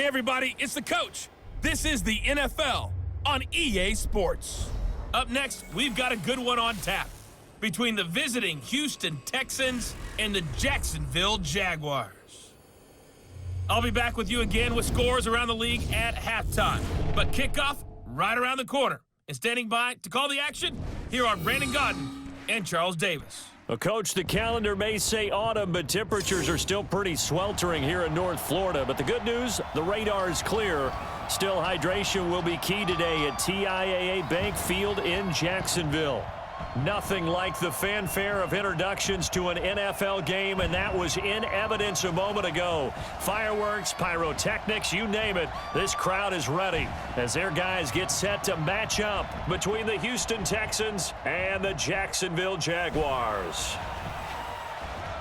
Hey everybody, it's the coach. This is the NFL on EA Sports. Up next, we've got a good one on tap between the visiting Houston Texans and the Jacksonville Jaguars. I'll be back with you again with scores around the league at halftime. But kickoff right around the corner. And standing by to call the action, here are Brandon Godden and Charles Davis. Well, Coach, the calendar may say autumn, but temperatures are still pretty sweltering here in North Florida. But the good news, the radar is clear. Still, hydration will be key today at TIAA Bank Field in Jacksonville. Nothing like the fanfare of introductions to an NFL game, and that was in evidence a moment ago. Fireworks, pyrotechnics, you name it. This crowd is ready as their guys get set to match up between the Houston Texans and the Jacksonville Jaguars.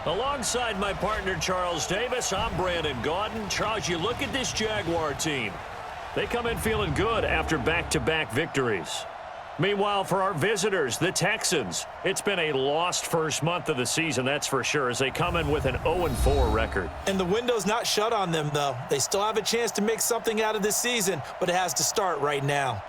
Alongside my partner Charles Davis, I'm Brandon Godden. Charles, you look at this Jaguar team. They come in feeling good after back-to-back victories. Meanwhile, for our visitors, the Texans, it's been a lost first month of the season, that's for sure, as they come in with an 0-4 record. And the window's not shut on them, though. They still have a chance to make something out of this season, but it has to start right now.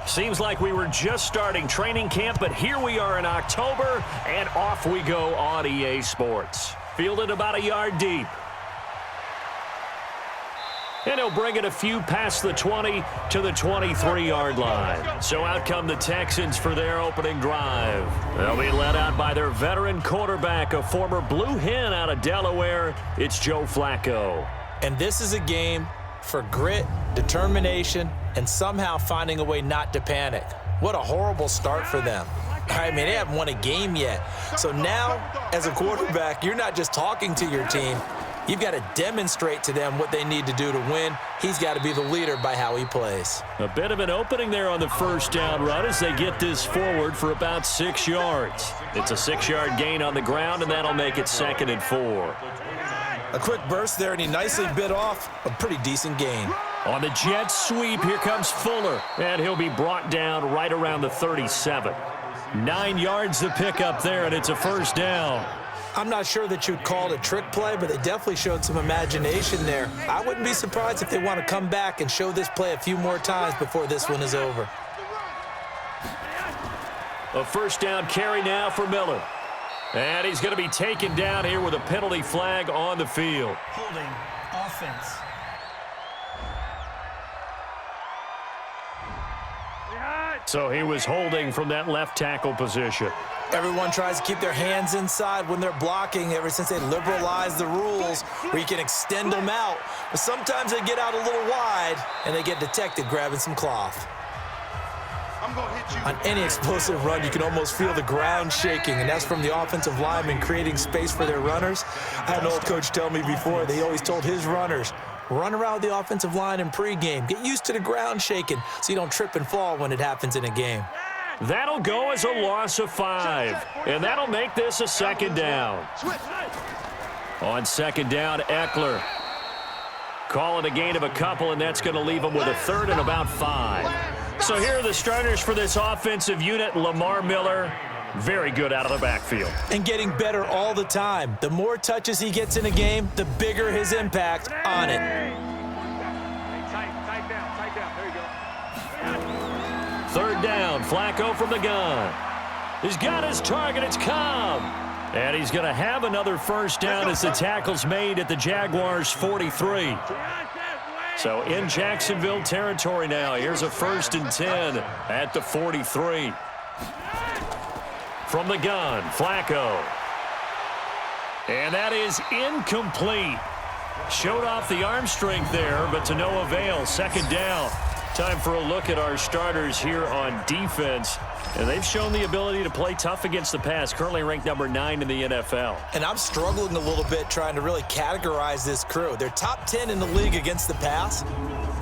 Seems like we were just starting training camp, but here we are in October, and off we go on EA Sports. Fielded about a yard deep. And he'll bring it a few past the 20 to the 23-yard line. So out come the Texans for their opening drive. They'll be led out by their veteran quarterback, a former Blue Hen out of Delaware. It's Joe Flacco. And this is a game for grit, determination, and somehow finding a way not to panic. What a horrible start for them. I mean, they haven't won a game yet. So now, as a quarterback, you're not just talking to your team. You've got to demonstrate to them what they need to do to win. He's got to be the leader by how he plays. A bit of an opening there on the first down run as they get this forward for about 6 yards. It's a 6-yard gain on the ground, and that'll make it 2nd and 4. A quick burst there, and he nicely bit off a pretty decent gain. On the jet sweep, here comes Fuller, and he'll be brought down right around the 37. 9 yards to pick up there, and it's a first down. I'm not sure that you'd call it a trick play, but they definitely showed some imagination there. I wouldn't be surprised if they want to come back and show this play a few more times before this one is over. A first down carry now for Miller. And he's going to be taken down here with a penalty flag on the field. Holding offense. So he was holding from that left tackle position. Everyone tries to keep their hands inside when they're blocking ever since they liberalized the rules where you can extend them out. But sometimes they get out a little wide and they get detected grabbing some cloth. On any explosive run, you can almost feel the ground shaking, and that's from the offensive linemen creating space for their runners. I had an old coach tell me before, they always told his runners, run around the offensive line in pregame. Get used to the ground shaking so you don't trip and fall when it happens in a game. That'll go as a loss of 5, and that'll make this a 2nd down. On 2nd down, Eckler. Call it a gain of a couple, and that's going to leave him with a 3rd and about 5. So here are the starters for this offensive unit. Lamar Miller, very good out of the backfield. And getting better all the time. The more touches he gets in a game, the bigger his impact on it. Tight down. There you go. 3rd down, Flacco from the gun. He's got his target, it's Cobb. And he's going to have another first down as the tackle's made at the Jaguars' 43. So in Jacksonville territory now. Here's a 1st and 10 at the 43. From the gun, Flacco. And that is incomplete. Showed off the arm strength there, but to no avail. 2nd down. Time for a look at our starters here on defense. And they've shown the ability to play tough against the pass, currently ranked number 9 in the NFL. And I'm struggling a little bit trying to really categorize this crew. They're top 10 in the league against the pass,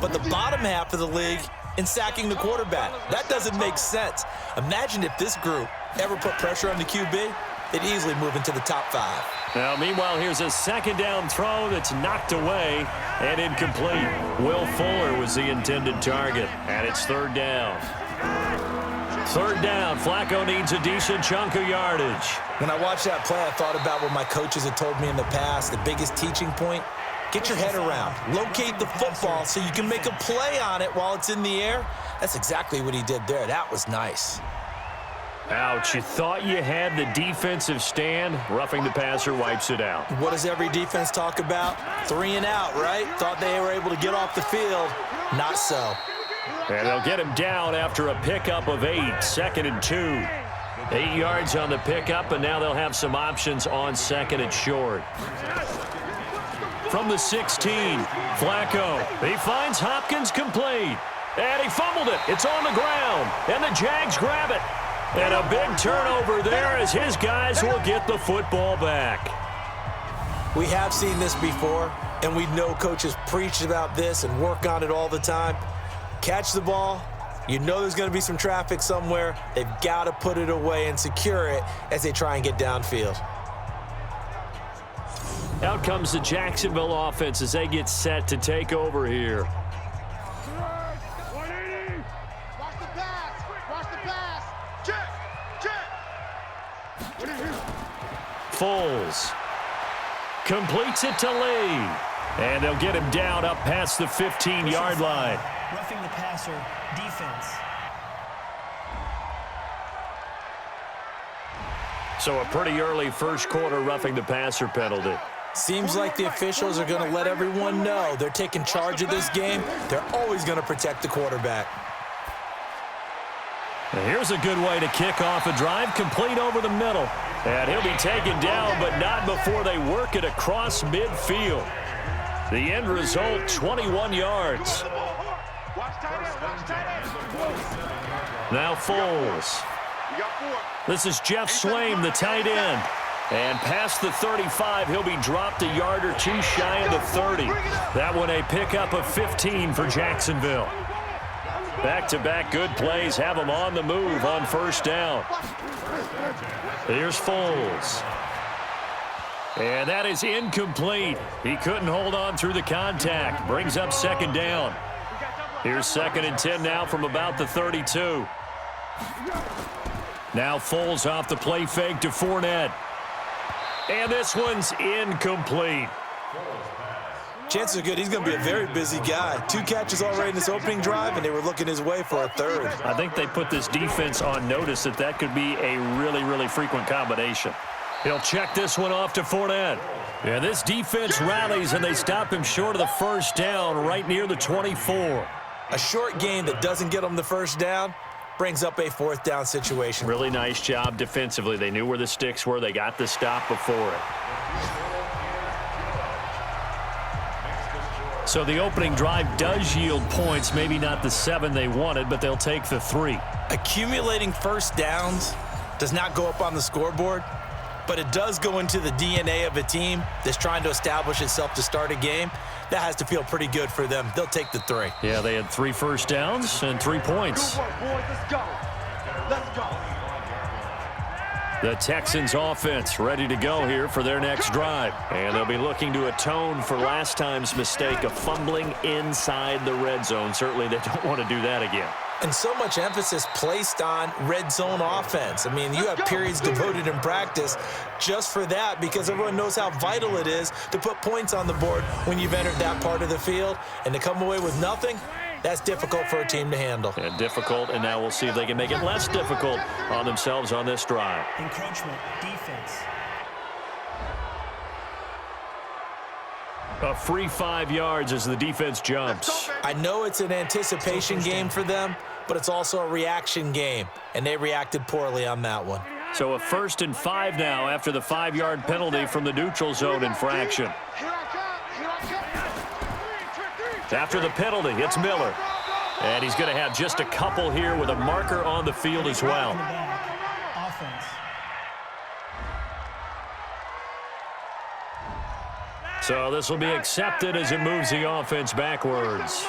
but the bottom half of the league in sacking the quarterback. That doesn't make sense. Imagine if this group ever put pressure on the QB, they'd easily move into the top 5. Now, meanwhile, here's a second down throw that's knocked away and incomplete. Will Fuller was the intended target, and it's third down. Third down, Flacco needs a decent chunk of yardage. When I watched that play, I thought about what my coaches had told me in the past. The biggest teaching point, get your head around. Locate the football so you can make a play on it while it's in the air. That's exactly what he did there. That was nice. Ouch, you thought you had the defensive stand. Roughing the passer wipes it out. What does every defense talk about? 3 and out, right? Thought they were able to get off the field. Not so. And they'll get him down after a pickup of 8, 2nd and 2. 8 yards on the pickup, and now they'll have some options on 2nd and short. From the 16, Flacco. He finds Hopkins complete. And he fumbled it. It's on the ground. And the Jags grab it. And a big turnover there as his guys will get the football back. We have seen this before, and we know coaches preach about this and work on it all the time. Catch the ball. You know there's going to be some traffic somewhere. They've got to put it away and secure it as they try and get downfield. Out comes the Jacksonville offense as they get set to take over here. Watch the pass. Watch the pass. Check. Foles completes it to Lee. And they'll get him down up past the 15-yard line. Roughing the passer, defense. So a pretty early first quarter roughing the passer penalty. Seems like the officials are going to let everyone know they're taking charge of this game. They're always going to protect the quarterback. And here's a good way to kick off a drive, complete over the middle. And he'll be taken down, but not before they work it across midfield. The end result, 21 yards. Now Foles. This is Jeff Swaim, the tight end. And past the 35, he'll be dropped a yard or two shy of the 30. That one a pickup of 15 for Jacksonville. Back-to-back good plays have them on the move on first down. Here's Foles. And that is incomplete. He couldn't hold on through the contact. Brings up second down. Here's 2nd and 10 now from about the 32. Now Foles off the play fake to Fournette. And this one's incomplete. Chances are good he's going to be a very busy guy. 2 catches already in this opening drive, and they were looking his way for a 3rd. I think they put this defense on notice that could be a really, really frequent combination. He'll check this one off to Fournette. And this defense rallies, and they stop him short of the first down right near the 24. A short game that doesn't get them the first down brings up a 4th down situation. Really nice job defensively. They knew where the sticks were. They got the stop before it. So the opening drive does yield points, maybe not the 7 they wanted, but they'll take the 3. Accumulating first downs does not go up on the scoreboard, but it does go into the DNA of a team that's trying to establish itself to start a game. That has to feel pretty good for them. They'll take the 3. Yeah, they had 3 first downs and 3 points. Good work, boys. Let's go. Let's go. The Texans offense ready to go here for their next drive. And they'll be looking to atone for last time's mistake of fumbling inside the red zone. Certainly they don't want to do that again. And so much emphasis placed on red zone offense. I mean, you have periods devoted in practice just for that because everyone knows how vital it is to put points on the board when you've entered that part of the field. And to come away with nothing, that's difficult for a team to handle. And difficult, and now we'll see if they can make it less difficult on themselves on this drive. Encroachment, defense. A free 5 yards as the defense jumps. I know it's an anticipation game for them, but it's also a reaction game, and they reacted poorly on that one. So a 1st and 5 now after the 5-yard penalty from the neutral zone infraction. After the penalty, it's Miller. And he's going to have just a couple here with a marker on the field as well. Offense. So this will be accepted as it moves the offense backwards.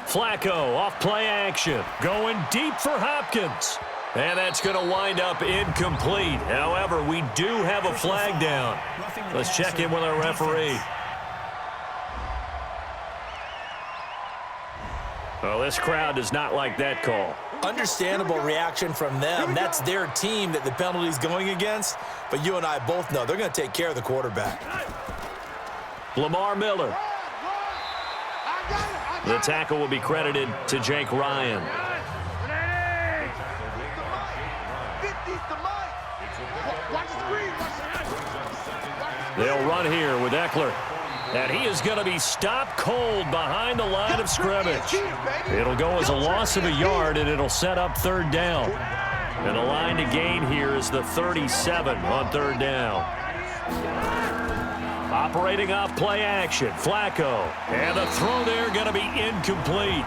Flacco off play action. Going deep for Hopkins. And that's going to wind up incomplete. However, we do have a flag down. Let's check in with our referee. Well, this crowd does not like that call. Understandable reaction from them. That's their team that the penalty's going against. But you and I both know they're going to take care of the quarterback. Lamar Miller. The tackle will be credited to Jake Ryan. They'll run here with Eckler. And he is going to be stopped cold behind the line of scrimmage. It'll go as a loss of a yard, and it'll set up third down. And the line to gain here is the 37 on third down. Operating off play action, Flacco. And the throw there going to be incomplete.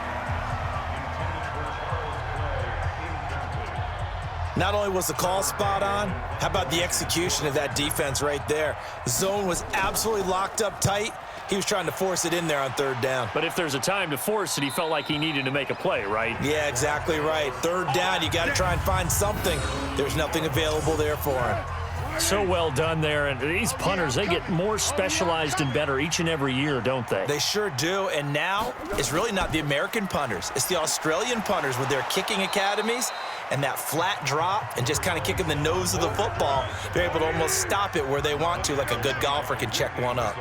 Not only was the call spot on, how about the execution of that defense right there? Zone was absolutely locked up tight. He was trying to force it in there on third down. But if there's a time to force it, he felt like he needed to make a play, right? Yeah, exactly right. Third down, you got to try and find something. There's nothing available there for him. So well done there. And these punters, they get more specialized and better each and every year, don't they? They sure do. And now it's really not the American punters. It's the Australian punters with their kicking academies and that flat drop and just kind of kicking the nose of the football. They're able to almost stop it where they want to, like a good golfer can check one up.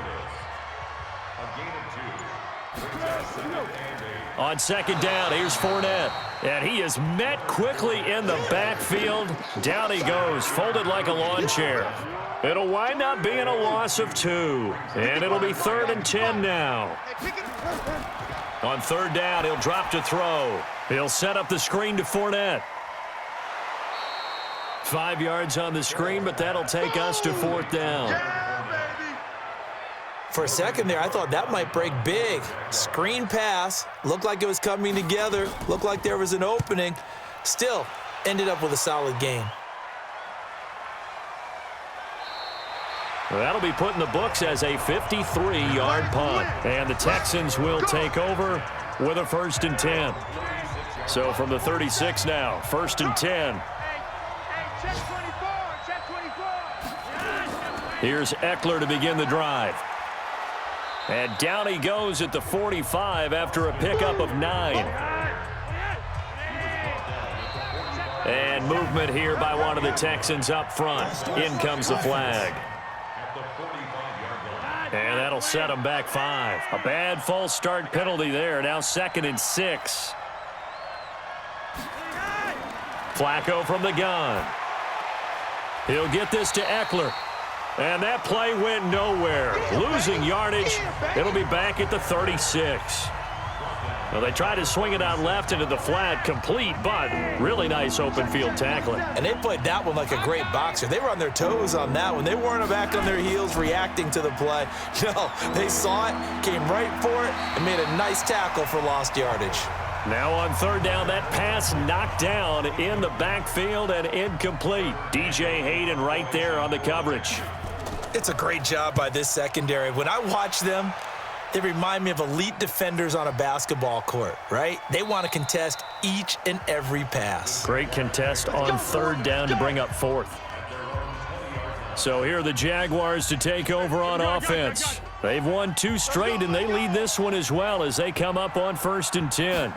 On second down, here's Fournette. And he is met quickly in the backfield. Down he goes, folded like a lawn chair. It'll wind up being a loss of 2. And it'll be 3rd and 10 now. On third down, he'll drop to throw. He'll set up the screen to Fournette. 5 yards on the screen, but that'll take us to 4th down. For a second there, I thought that might break big. Screen pass. Looked like it was coming together. Looked like there was an opening. Still, ended up with a solid game. Well, that'll be put in the books as a 53-yard punt. And the Texans will take over with a 1st and 10. So from the 36 now, 1st and 10. Here's Eckler to begin the drive. And down he goes at the 45 after a pickup of 9. And movement here by one of the Texans up front. In comes the flag. And that'll set him back 5. A bad false start penalty there. Now 2nd and 6. Flacco from the gun. He'll get this to Eckler. And that play went nowhere. Losing yardage. It'll be back at the 36. Well, they tried to swing it out left into the flat, complete, but really nice open field tackling. And they played that one like a great boxer. They were on their toes on that one. They weren't back on their heels reacting to the play. No, they saw it, came right for it, and made a nice tackle for lost yardage. Now on third down, that pass knocked down in the backfield and incomplete. DJ Hayden right there on the coverage. It's a great job by this secondary. When I watch them, they remind me of elite defenders on a basketball court, right? They want to contest each and every pass. Great contest on third down to bring up 4th. So here are the Jaguars to take over on offense. They've won 2 straight, and they lead this one as well as they come up on 1st and 10.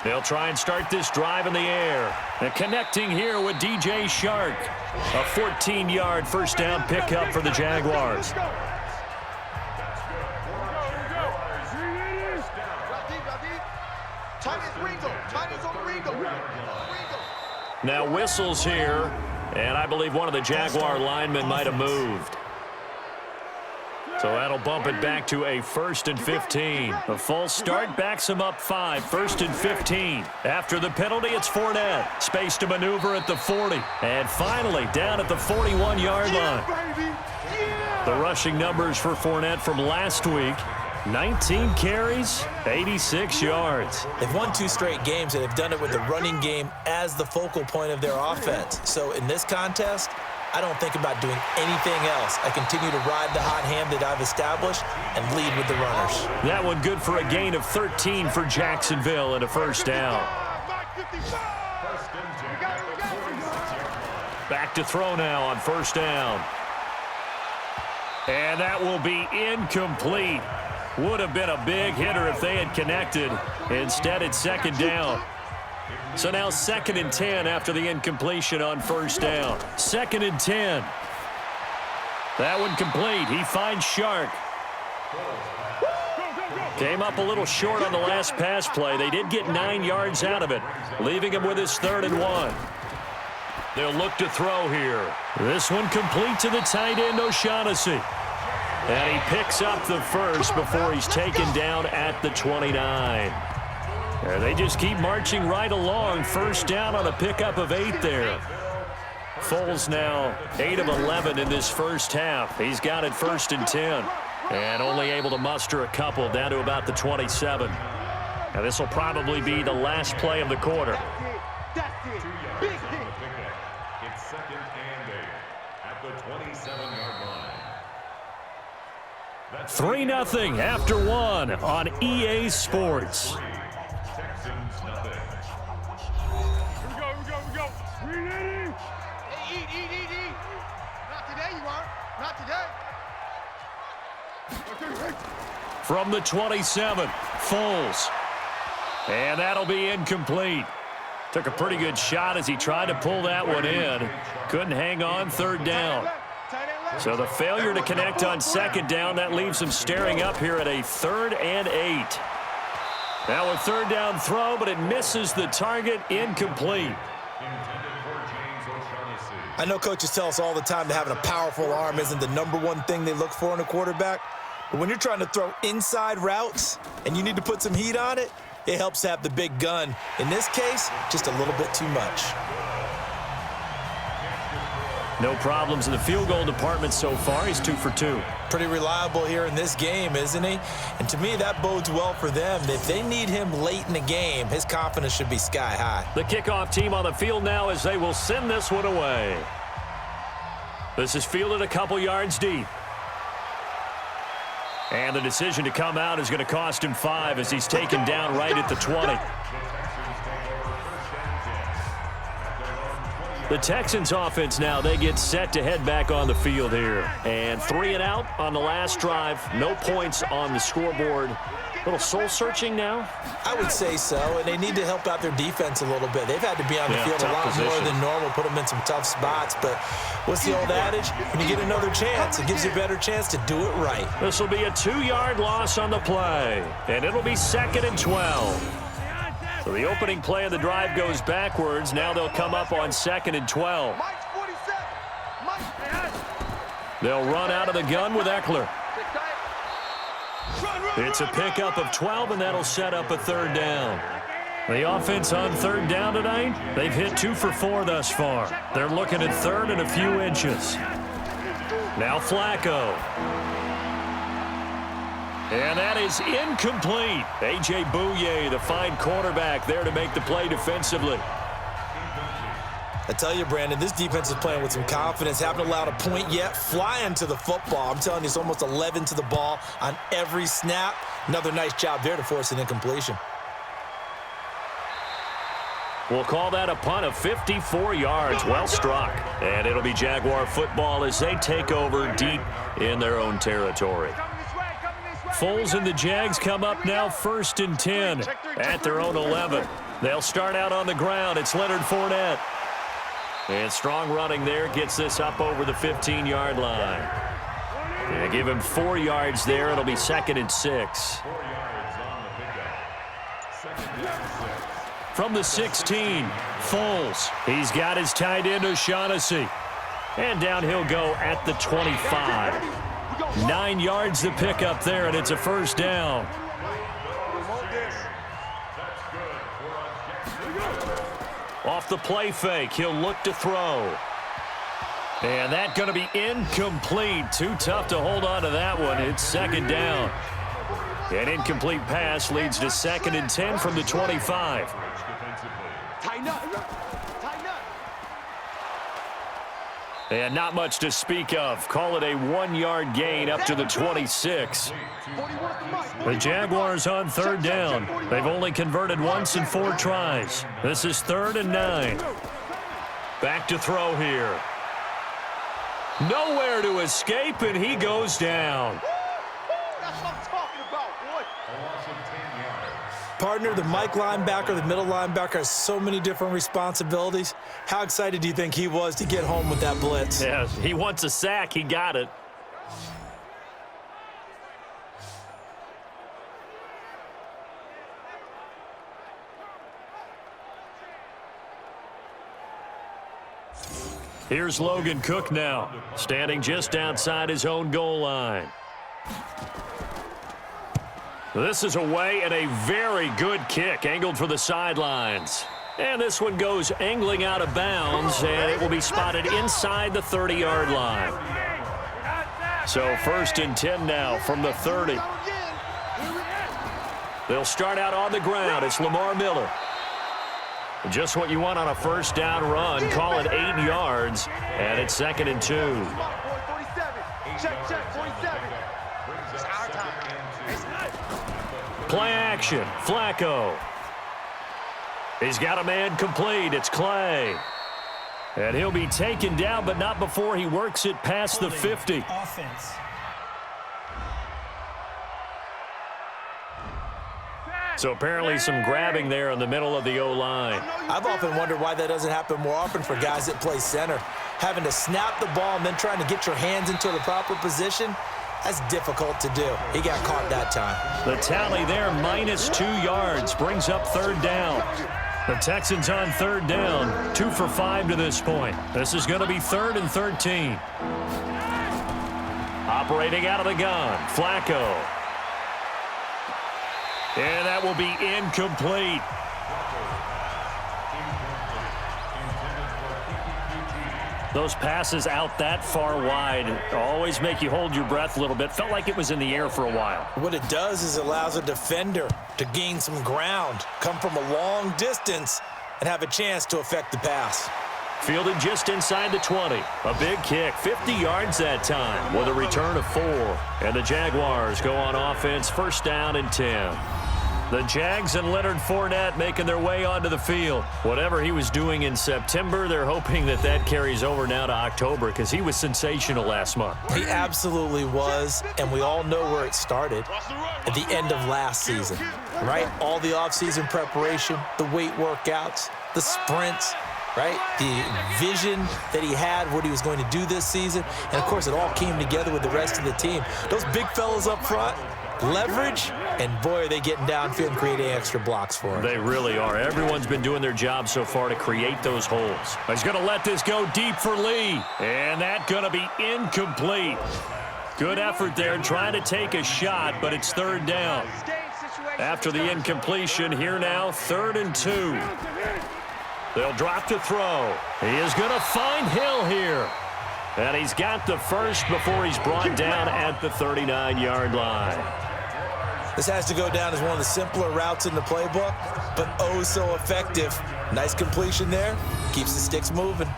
They'll try and start this drive in the air. And connecting here with DJ Shark. A 14-yard first down pickup for the Jaguars. Now whistles here, and I believe one of the Jaguar linemen might have moved. So that'll bump it back to a 1st and 15. A false start backs him up 5, 1st and 15. After the penalty, it's Fournette. Space to maneuver at the 40. And finally, down at the 41-yard line. The rushing numbers for Fournette from last week. 19 carries, 86 yards. They've won 2 straight games, and they've done it with the running game as the focal point of their offense. So in this contest, I don't think about doing anything else. I continue to ride the hot hand that I've established and lead with the runners. That one good for a gain of 13 for Jacksonville and a first down. Back to throw now on first down. And that will be incomplete. Would have been a big hitter if they had connected. Instead, it's second down. So now 2nd and 10 after the incompletion on first down. 2nd and 10. That one complete. He finds Shark. Came up a little short on the last pass play. They did get 9 yards out of it, leaving him with his 3rd and 1. They'll look to throw here. This one complete to the tight end, O'Shaughnessy. And he picks up the first before he's taken down at the 29. And they just keep marching right along. First down on a pickup of 8 there. Foles now 8 of 11 in this first half. He's got it 1st and 10. And only able to muster a couple down to about the 27. Now this will probably be the last play of the quarter. It's 2nd and 8 at the 27-yard line. 3-0 after 1 on EA Sports. Texans nothing. Here we go. Hey, eat. Not today, you aren't. Not today. From the 27, Foles. And that'll be incomplete. Took a pretty good shot as he tried to pull that one in. Couldn't hang on, 3rd down. So the failure to connect on 2nd down, that leaves him staring up here at a 3rd and 8. Now a 3rd down throw, but it misses the target, incomplete. I know coaches tell us all the time that having a powerful arm isn't the #1 thing they look for in a quarterback. But when you're trying to throw inside routes and you need to put some heat on it, it helps to have the big gun. In this case, just a little bit too much. No problems in the field goal department so far. He's 2 for 2. Pretty reliable here in this game, isn't he? And to me, that bodes well for them. If they need him late in the game, his confidence should be sky high. The kickoff team on the field now as they will send this one away. This is fielded a couple yards deep. And the decision to come out is going to cost him 5 as he's taken down right at the 20. The Texans offense now, they get set to head back on the field here. And 3 and out on the last drive. No points on the scoreboard. A little soul-searching now? I would say so, and they need to help out their defense a little bit. They've had to be on the field a lot more than normal, put them in some tough spots. But what's the old adage? When you get another chance, it gives you a better chance to do it right. This will be a 2-yard loss on the play. And it'll be 2nd and 12. So the opening play of the drive goes backwards. Now they'll come up on 2nd and 12. They'll run out of the gun with Eckler. It's a pickup of 12, and that'll set up a 3rd down. The offense on 3rd down tonight, they've hit 2 for 4 thus far. They're looking at 3rd and a few inches. Now Flacco. And that is incomplete. A.J. Bouye, the fine cornerback, there to make the play defensively. I tell you, Brandon, this defense is playing with some confidence. Haven't allowed a point yet. Flying to the football. I'm telling you, it's almost 11 to the ball on every snap. Another nice job there to force an incompletion. We'll call that a punt of 54 yards. Well struck. And it'll be Jaguar football as they take over deep in their own territory. Foles and the Jags come up now 1st and 10 at their own 11. They'll start out on the ground. It's Leonard Fournette. And strong running there gets this up over the 15-yard line. And give him 4 yards there. It'll be 2nd and 6. 4 yards on the pickup. 2nd and 6. From the 16, Foles. He's got his tight end, O'Shaughnessy. And down he'll go at the 25. 9 yards to pick up there, and it's a 1st down. Off the play fake, he'll look to throw. And that's going to be incomplete. Too tough to hold on to that one. It's 2nd down. An incomplete pass leads to 2nd and 10 from the 25. And not much to speak of. Call it a 1-yard gain up to the 26. The Jaguars on third down. They've only converted once in 4 tries. This is 3rd and 9. Back to throw here. Nowhere to escape, and he goes down. That's what I'm talking about, boy. A loss of 10 yards. Partner, the Mike linebacker, the middle linebacker has so many different responsibilities. How excited do you think he was to get home with that blitz? Yeah, he wants a sack. He got it. Here's Logan Cook now, standing just outside his own goal line. This is away and a very good kick, angled for the sidelines. And this one goes angling out of bounds, and it will be spotted inside the 30-yard line. So 1st and 10 now from the 30. They'll start out on the ground. It's Lamar Miller. Just what you want on a 1st down run. Call it 8 yards, and it's 2nd and 2. Check, 47. Play action. Flacco. He's got a man complete. It's Clay. And he'll be taken down, but not before he works it past the 50. Offense. So apparently some grabbing there in the middle of the O-line. I've often wondered why that doesn't happen more often for guys that play center. Having to snap the ball and then trying to get your hands into the proper position, that's difficult to do. He got caught that time. The tally there, -2 yards, brings up 3rd down. The Texans on 3rd down, 2 for 5 to this point. This is going to be 3rd and 13. Operating out of the gun, Flacco. And that will be incomplete. Those passes out that far wide always make you hold your breath a little bit. Felt like it was in the air for a while. What it does is allows a defender to gain some ground, come from a long distance, and have a chance to affect the pass. Fielded just inside the 20. A big kick, 50 yards that time with a return of 4. And the Jaguars go on offense, 1st down and 10. The Jags and Leonard Fournette making their way onto the field. Whatever he was doing in September, they're hoping that that carries over now to October because he was sensational last month. He absolutely was, and we all know where it started at the end of last season, right? All the offseason preparation, the weight workouts, the sprints, right? The vision that he had, what he was going to do this season, and, of course, it all came together with the rest of the team. Those big fellas up front, leverage, and boy, are they getting downfield and creating extra blocks for him. They really are. Everyone's been doing their job so far to create those holes. He's going to let this go deep for Lee, and that's going to be incomplete. Good effort there, trying to take a shot, but it's 3rd down. After the incompletion, here now, 3rd and 2. They'll drop to throw. He is going to find Hill here. And he's got the first before he's brought down at the 39-yard line. This has to go down as one of the simpler routes in the playbook, but oh so effective. Nice completion there. Keeps the sticks moving.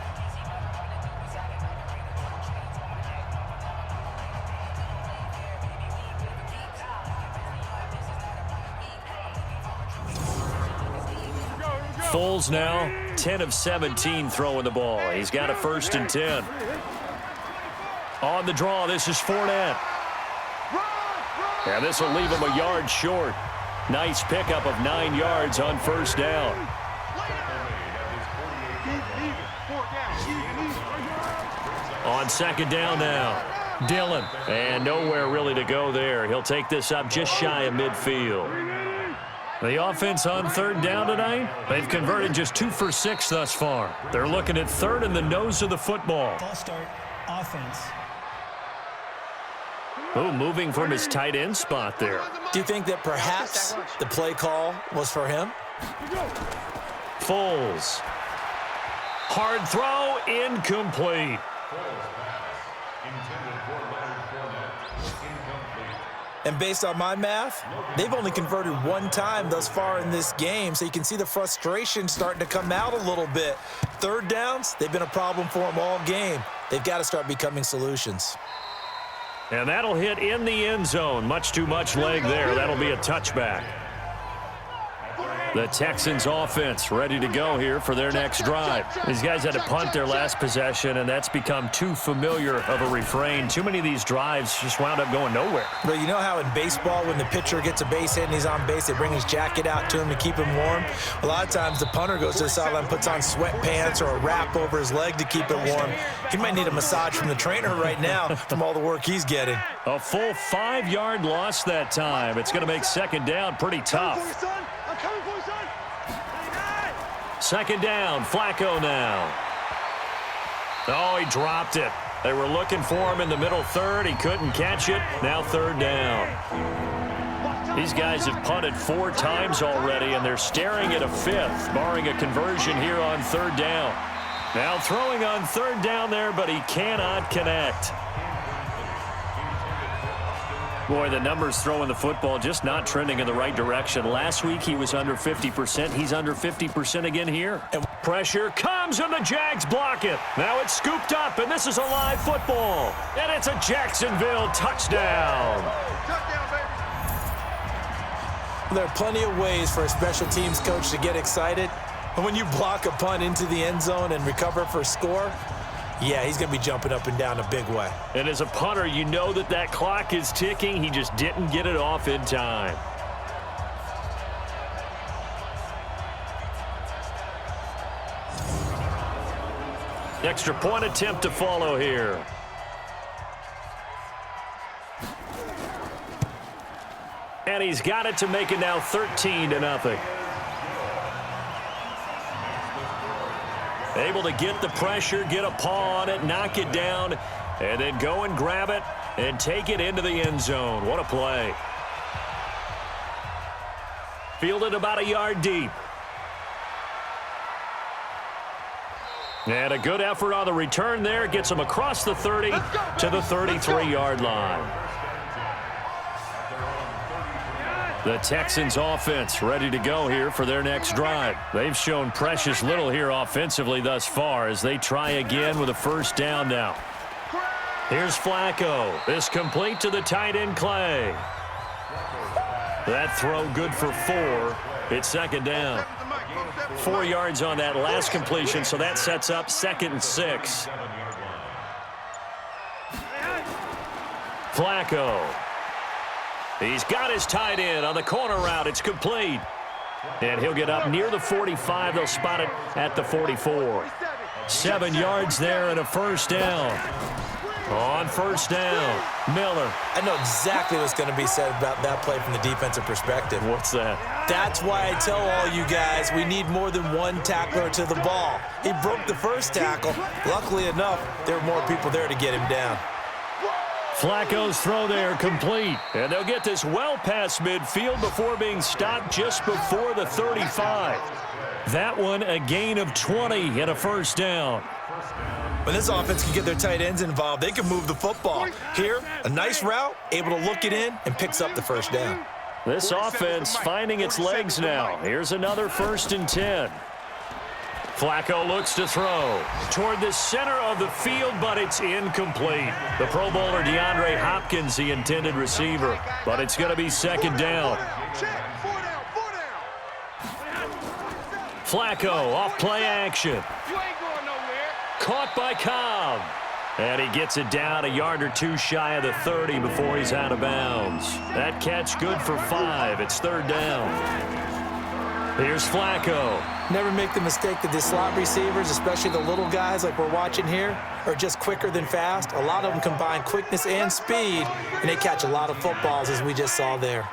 Foles now, 10 of 17 throwing the ball. He's got a 1st and 10. On the draw, this is Fournette. And this will leave him a yard short. Nice pickup of 9 yards on 1st down. On 2nd down now, Dillon. And nowhere really to go there. He'll take this up just shy of midfield. The offense on 3rd down tonight, they've converted just 2 for 6 thus far. They're looking at 3rd in the nose of the football. Ball start. Offense. Oh, moving from his tight end spot there. Do you think that perhaps the play call was for him? Foles. Hard throw, incomplete. And based on my math, they've only converted 1 time thus far in this game, so you can see the frustration starting to come out a little bit. 3rd downs, they've been a problem for them all game. They've got to start becoming solutions. And that'll hit in the end zone. Much too much leg there. That'll be a touchback. The Texans offense ready to go here for their next drive. These guys had to punt their last possession, and that's become too familiar of a refrain. Too many of these drives just wound up going nowhere. But you know how in baseball, when the pitcher gets a base hit and he's on base, they bring his jacket out to him to keep him warm? A lot of times the punter goes to the sideline, puts on sweatpants or a wrap over his leg to keep it warm. He might need a massage from the trainer right now from all the work he's getting. A full 5-yard loss that time. It's going to make second down pretty tough. Second down, Flacco now. Oh, he dropped it. They were looking for him in the middle third. He couldn't catch it. Now third down. These guys have punted 4 times already, and they're staring at a 5th, barring a conversion here on third down. Now throwing on third down there, but he cannot connect. Boy, the numbers throwing the football just not trending in the right direction. Last week he was under 50%. He's under 50% again here. And pressure comes, and the Jags block it. Now it's scooped up, and this is a live football. And it's a Jacksonville touchdown. There are plenty of ways for a special teams coach to get excited. And when you block a punt into the end zone and recover for a score, yeah, he's going to be jumping up and down a big way. And as a punter, you know that clock is ticking. He just didn't get it off in time. Extra point attempt to follow here. And he's got it to make it now 13-0. Able to get the pressure, get a paw on it, knock it down, and then go and grab it and take it into the end zone. What a play. Fielded about a yard deep. And a good effort on the return there. Gets him across the 30 to the 33-yard line. The Texans offense ready to go here for their next drive. They've shown precious little here offensively thus far as they try again with a first down now. Here's Flacco. This complete to the tight end Clay. That throw good for 4. It's second down. 4 yards on that last completion, so that sets up 2nd and 6. Flacco. He's got his tight end on the corner route. It's complete. And he'll get up near the 45. They'll spot it at the 44. 7 yards there and a first down. On first down, Miller. I know exactly what's going to be said about that play from the defensive perspective. What's that? That's why I tell all you guys we need more than one tackler to the ball. He broke the first tackle. Luckily enough, there were more people there to get him down. Flacco's throw there complete. And they'll get this well past midfield before being stopped just before the 35. That one a gain of 20 and a first down. When this offense can get their tight ends involved, they can move the football. Here, a nice route, able to look it in, and picks up the first down. This offense finding its legs now. Here's another 1st and 10. Flacco looks to throw toward the center of the field, but it's incomplete. The Pro Bowler DeAndre Hopkins, the intended receiver, but it's going to be second down. Flacco off play action. Caught by Cobb. And he gets it down a yard or 2 shy of the 30 before he's out of bounds. That catch good for 5. It's third down. Here's Flacco. Never make the mistake that the slot receivers, especially the little guys like we're watching here, are just quicker than fast. A lot of them combine quickness and speed, and they catch a lot of footballs, as we just saw there.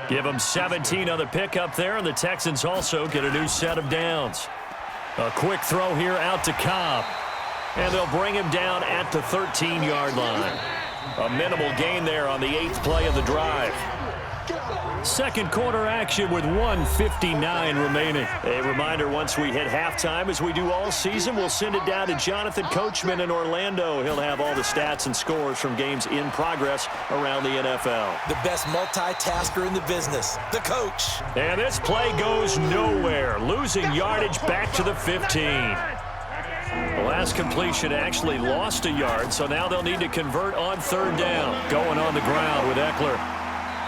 Give them 17 on the pickup there, and the Texans also get a new set of downs. A quick throw here out to Cobb, and they'll bring him down at the 13-yard line. A minimal gain there on the 8th play of the drive. Second quarter action with 1:59 remaining. A reminder, once we hit halftime, as we do all season, we'll send it down to Jonathan Coachman in Orlando. He'll have all the stats and scores from games in progress around the NFL. The best multitasker in the business, the coach. And this play goes nowhere, losing yardage back to the 15. Well, last completion actually lost a yard, so now they'll need to convert on third down. Going on the ground with Eckler.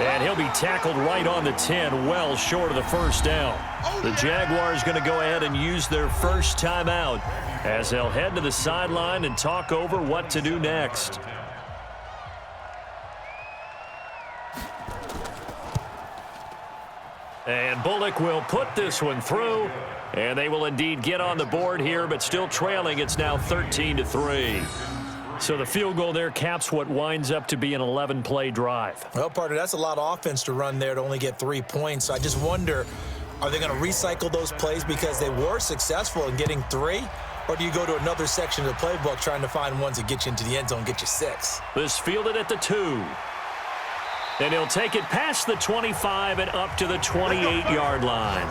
And he'll be tackled right on the 10, well short of the first down. The Jaguars going to go ahead and use their first timeout as they'll head to the sideline and talk over what to do next. And Bullock will put this one through, and they will indeed get on the board here, but still trailing. It's now 13-3. So the field goal there caps what winds up to be an 11-play drive. Well, partner, that's a lot of offense to run there to only get 3 points. I just wonder, are they going to recycle those plays because they were successful in getting 3? Or do you go to another section of the playbook trying to find ones that get you into the end zone and get you 6? This fielded at the 2. And he'll take it past the 25 and up to the 28-yard line.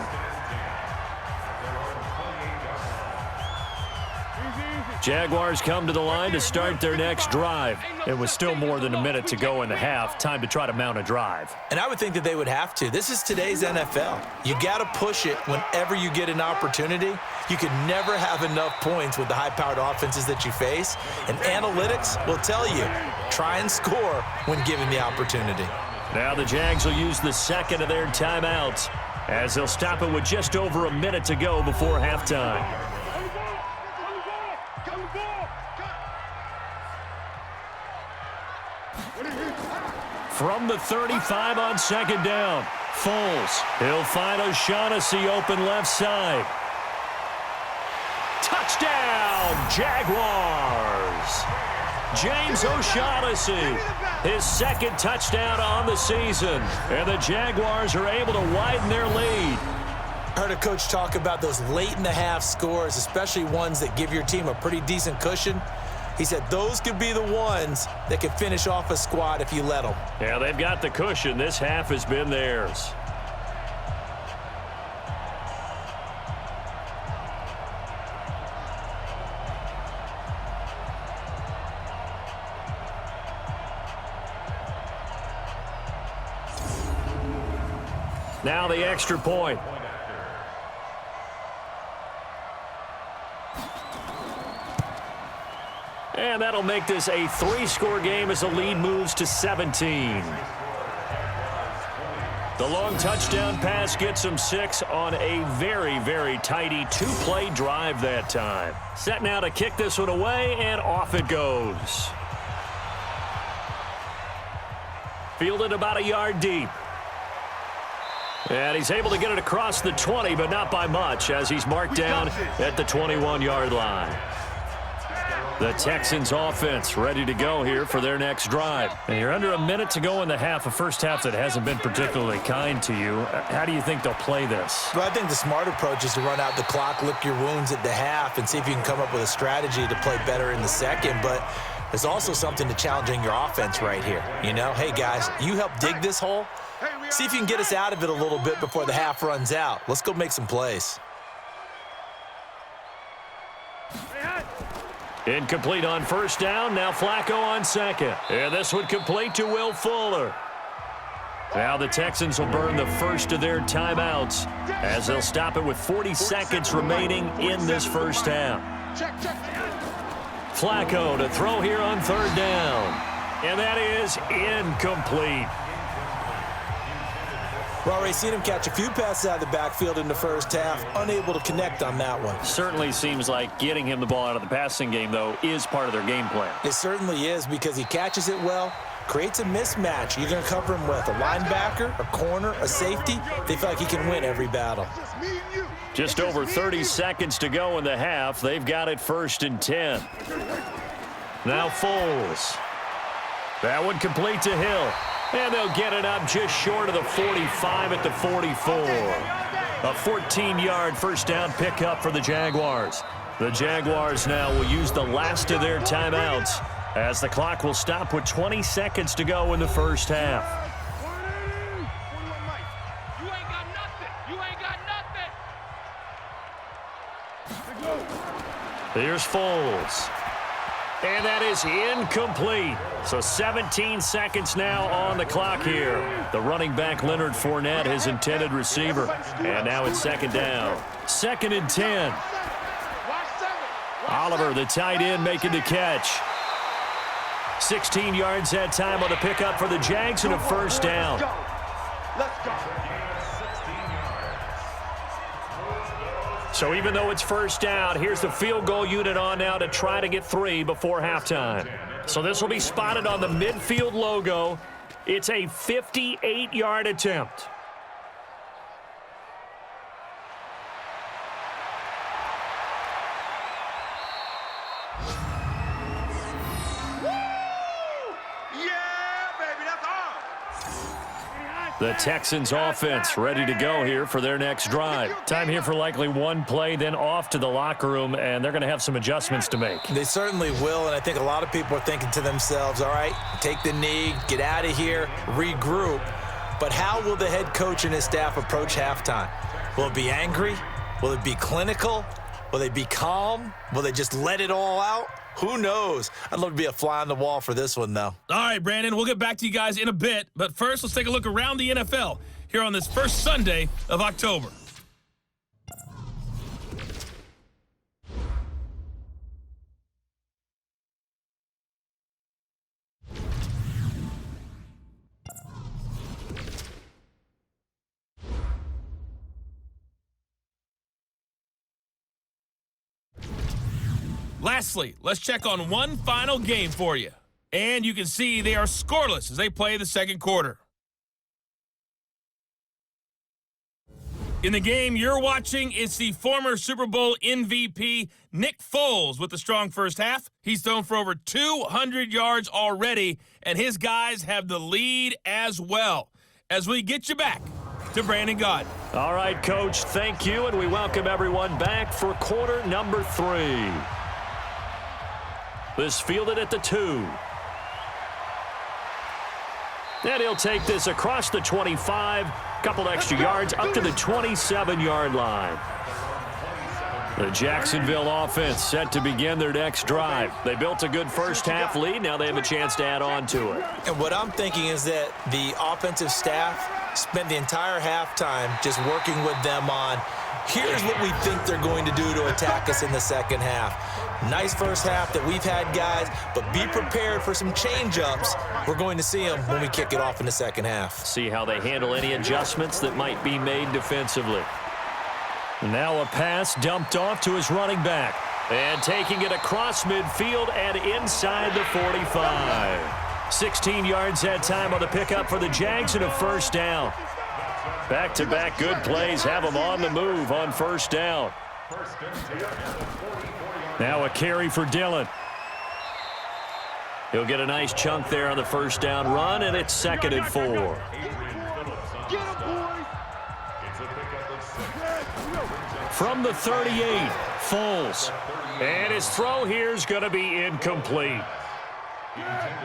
Jaguars come to the line to start their next drive. It was still more than a minute to go in the half. Time to try to mount a drive. And I would think that they would have to. This is today's NFL. You got to push it whenever you get an opportunity. You can never have enough points with the high-powered offenses that you face. And analytics will tell you, try and score when given the opportunity. Now the Jags will use the second of their timeouts as they'll stop it with just over a minute to go before halftime. From the 35 on second down, Foles. He'll find O'Shaughnessy open left side. Touchdown, Jaguars! James O'Shaughnessy, his second touchdown on the season. And the Jaguars are able to widen their lead. I heard a coach talk about those late-in-the-half scores, especially ones that give your team a pretty decent cushion. He said those could be the ones that can finish off a squad if you let them. Yeah, they've got the cushion. This half has been theirs. Now the extra point. And that'll make this a 3-score game as the lead moves to 17. The long touchdown pass gets them 6 on a very, very tidy 2-play drive that time. Set now to kick this one away, and off it goes. Fielded about a yard deep. And he's able to get it across the 20, but not by much, as he's marked down at the 21-yard line. The Texans offense ready to go here for their next drive. And you're under a minute to go in the half, a first half that hasn't been particularly kind to you. How do you think they'll play this? Well, I think the smart approach is to run out the clock, lick your wounds at the half, and see if you can come up with a strategy to play better in the second. But there's also something to challenging your offense right here. You know, hey, guys, you help dig this hole. See if you can get us out of it a little bit before the half runs out. Let's go make some plays. Incomplete on first down. Now Flacco on second. And this one complete to Will Fuller. Now the Texans will burn the first of their timeouts as they'll stop it with 40 seconds remaining in this first half. Flacco to throw here on third down. And that is incomplete. We've already seen him catch a few passes out of the backfield in the first half, unable to connect on that one. Certainly seems like getting him the ball out of the passing game, though, is part of their game plan. It certainly is, because he catches it well, creates a mismatch. You're going to cover him with a linebacker, a corner, a safety. They feel like he can win every battle. Just over 30 seconds to go in the half. They've got it 1st and 10. Now Foles. That one complete to Hill. And they'll get it up just short of the 45 at the 44. A 14-yard first down pickup for the Jaguars. The Jaguars now will use the last of their timeouts as the clock will stop with 20 seconds to go in the first half. Here's Foles. And that is incomplete. So 17 seconds now on the clock here. The running back, Leonard Fournette, his intended receiver. And now it's second down. 2nd and 10. Oliver, the tight end, making the catch. 16 yards that time on the pickup for the Jags and a first down. Let's go. So even though it's first down, here's the field goal unit on now to try to get 3 before halftime. So this will be spotted on the midfield logo. It's a 58-yard attempt. The Texans offense ready to go here for their next drive. Time here for likely one play, then off to the locker room, and they're going to have some adjustments to make. They certainly will, and I think a lot of people are thinking to themselves, all right, take the knee, get out of here, regroup. But how will the head coach and his staff approach halftime? Will it be angry? Will it be clinical? Will they be calm? Will they just let it all out? Who knows? I'd love to be a fly on the wall for this one, though. All right, Brandon, we'll get back to you guys in a bit. But first, let's take a look around the NFL here on this first Sunday of October. Lastly, let's check on one final game for you. And you can see they are scoreless as they play the second quarter. In the game you're watching, it's the former Super Bowl MVP, Nick Foles, with a strong first half. He's thrown for over 200 yards already, and his guys have the lead as well. As we get you back to Brandon Gaudin. All right, Coach, thank you, and we welcome everyone back for quarter number 3. This fielded at the 2. And he'll take this across the 25, couple extra yards up to the 27-yard line. The Jacksonville offense set to begin their next drive. They built a good first half lead. Now they have a chance to add on to it. And what I'm thinking is that the offensive staff spent the entire halftime just working with them on, here's what we think they're going to do to attack us in the second half. Nice first half that we've had, guys, but be prepared for some change-ups. We're going to see them when we kick it off in the second half. See how they handle any adjustments that might be made defensively. Now a pass dumped off to his running back. And taking it across midfield and inside the 45. 16 yards that time on the pickup for the Jags and a first down. Back-to-back good plays have them on the move on first down. Now a carry for Dillon. He'll get a nice chunk there on the first down run, and it's 2nd and 4. From the 38, Foles. And his throw here is going to be incomplete.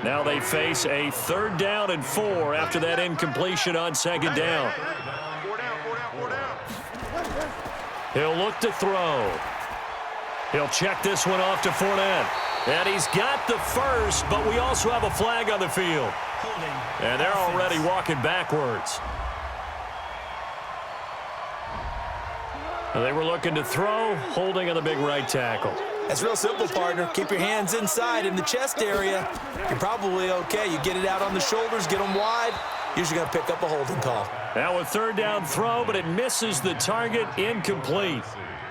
Now they face a 3rd down and 4 after that incompletion on 2nd down. He'll look to throw. He'll check this one off to Fournette. And he's got the first, but we also have a flag on the field. And they're already walking backwards. They were looking to throw, holding on the big right tackle. That's real simple, partner. Keep your hands inside in the chest area. You're probably okay. You get it out on the shoulders, get them wide. Usually going to pick up a holding call. Now a 3rd down throw, but it misses the target, incomplete.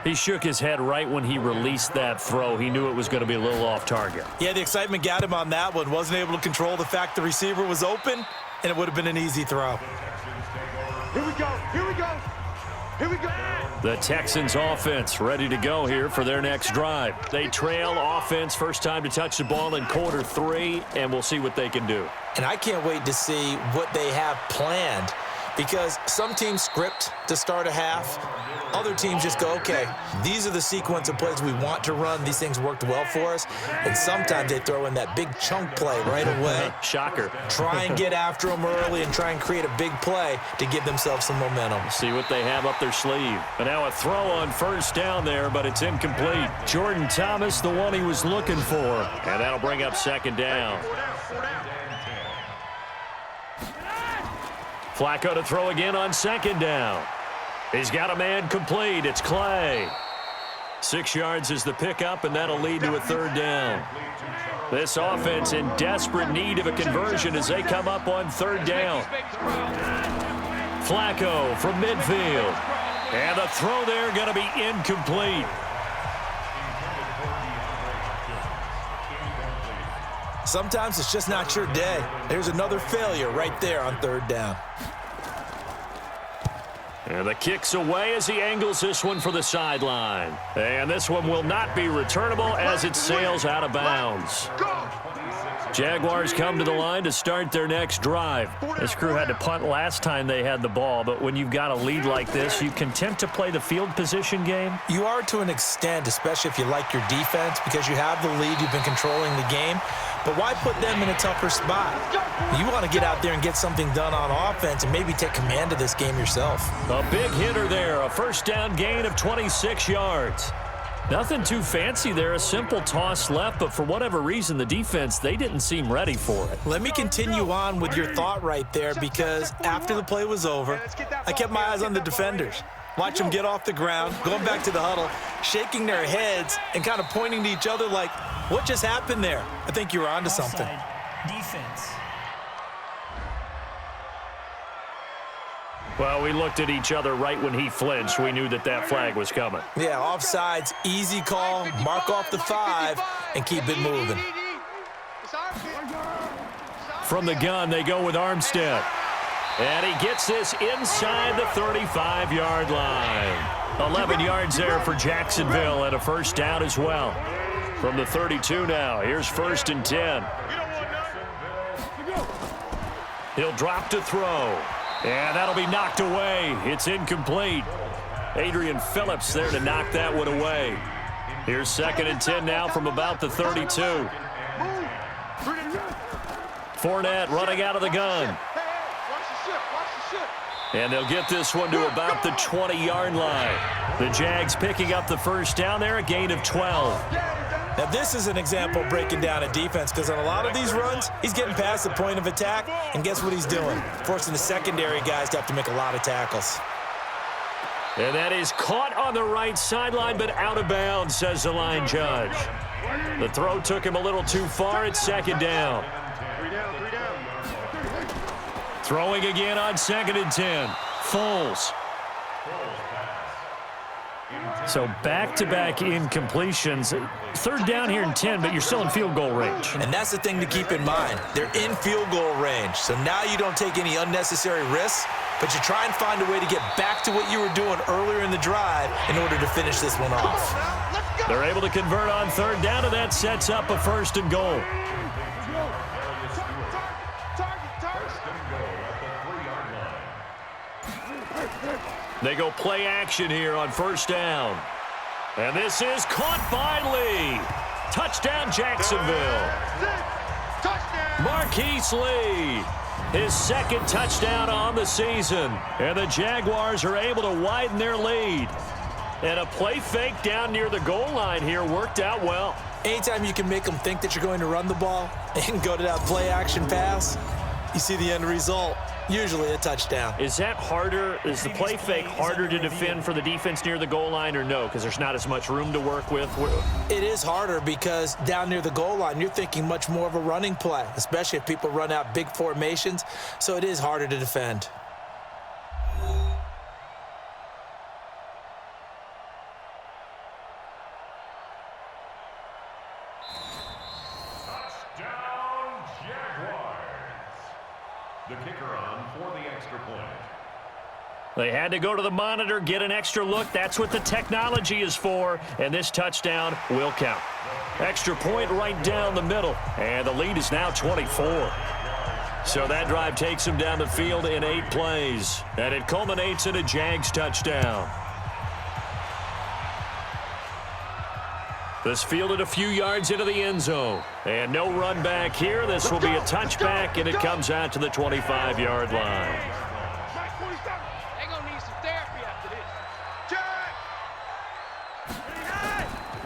He shook his head right when he released that throw. He knew it was going to be a little off target. Yeah, the excitement got him on that one. Wasn't able to control the fact the receiver was open, and it would have been an easy throw. Here we go. Here we go. Here we go. The Texans offense ready to go here for their next drive. They trail offense, first time to touch the ball in quarter 3, and we'll see what they can do. And I can't wait to see what they have planned, because some teams script to start a half. Other teams just go, okay, these are the sequence of plays we want to run. These things worked well for us. And sometimes they throw in that big chunk play right away. Shocker. Try and get after them early and try and create a big play to give themselves some momentum. See what they have up their sleeve. But now a throw on first down there, but it's incomplete. Jordan Thomas, the one he was looking for. And that'll bring up 2nd down. Flacco to throw again on 2nd down. He's got a man complete. It's Clay. 6 yards is the pickup, and that'll lead to a third down. This offense in desperate need of a conversion as they come up on third down. Flacco from midfield. And the throw there going to be incomplete. Sometimes it's just not your day. There's another failure right there on third down. And the kick's away as he angles this one for the sideline. And this one will not be returnable as it sails out of bounds. Jaguars come to the line to start their next drive. This crew had to punt last time they had the ball, but when you've got a lead like this, you content to play the field position game? You are to an extent, especially if you like your defense, because you have the lead, you've been controlling the game. But why put them in a tougher spot? You want to get out there and get something done on offense and maybe take command of this game yourself. A big hitter there, a first down gain of 26 yards. Nothing too fancy there, a simple toss left, but for whatever reason, the defense, they didn't seem ready for it. Let me continue on with your thought right there, because after the play was over, I kept my eyes on the defenders. Watch them get off the ground, going back to the huddle, shaking their heads and kind of pointing to each other like, what just happened there? I think you were onto something. Defense. Well, we looked at each other right when he flinched. We knew that that flag was coming. Yeah, offsides, easy call, mark off the 5, and keep it moving. From the gun, they go with Armstead. And he gets this inside the 35-yard line. 11 yards there for Jacksonville and a first down as well. From the 32 now, here's 1st and 10. He'll drop to throw. And that'll be knocked away. It's incomplete. Adrian Phillips there to knock that one away. Here's 2nd and 10 now from about the 32. Fournette running out of the gun. And they'll get this one to about the 20-yard line. The Jags picking up the first down there, a gain of 12. Now, this is an example of breaking down a defense, because on a lot of these runs, he's getting past the point of attack, and guess what he's doing? Forcing the secondary guys to have to make a lot of tackles. And that is caught on the right sideline, but out of bounds, says the line judge. The throw took him a little too far. It's 2nd down. Throwing again on 2nd and 10. Foles. So back-to-back incompletions. 3rd down here and 10, but you're still in field goal range. And that's the thing to keep in mind. They're in field goal range. So now you don't take any unnecessary risks, but you try and find a way to get back to what you were doing earlier in the drive in order to finish this one off. They're able to convert on 3rd down, and that sets up a 1st and goal. They go play action here on 1st down. And this is caught by Lee. Touchdown, Jacksonville. Marquise Lee, his 2nd touchdown on the season. And the Jaguars are able to widen their lead. And a play fake down near the goal line here worked out well. Anytime you can make them think that you're going to run the ball and go to that play action pass, you see the end result. Usually a touchdown. Is that harder? Is the play fake harder to defend for the defense near the goal line, or no? Because there's not as much room to work with? It is harder because down near the goal line, you're thinking much more of a running play, especially if people run out big formations. So it is harder to defend. The kicker on for the extra point. They had to go to the monitor, get an extra look. That's what the technology is for, and this touchdown will count. Extra point right down the middle, and the lead is now 24. So that drive takes him down the field in 8 plays, and it culminates in a Jags touchdown. This fielded a few yards into the end zone. And no run back here. This will be a touchback, and it comes out to the 25-yard line. They're going to need some therapy after this.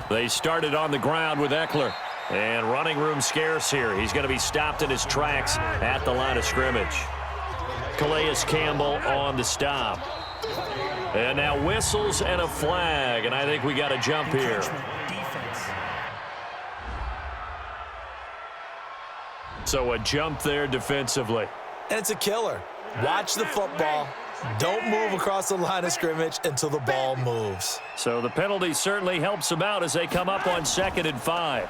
They started on the ground with Eckler. And running room scarce here. He's going to be stopped in his tracks at the line of scrimmage. Calais Campbell on the stop. And now whistles and a flag, and I think we got a jump here. Encroachment, defense. So a jump there defensively. And it's a killer. Watch the football. Don't move across the line of scrimmage until the ball moves. So the penalty certainly helps them out as they come up on 2nd and 5.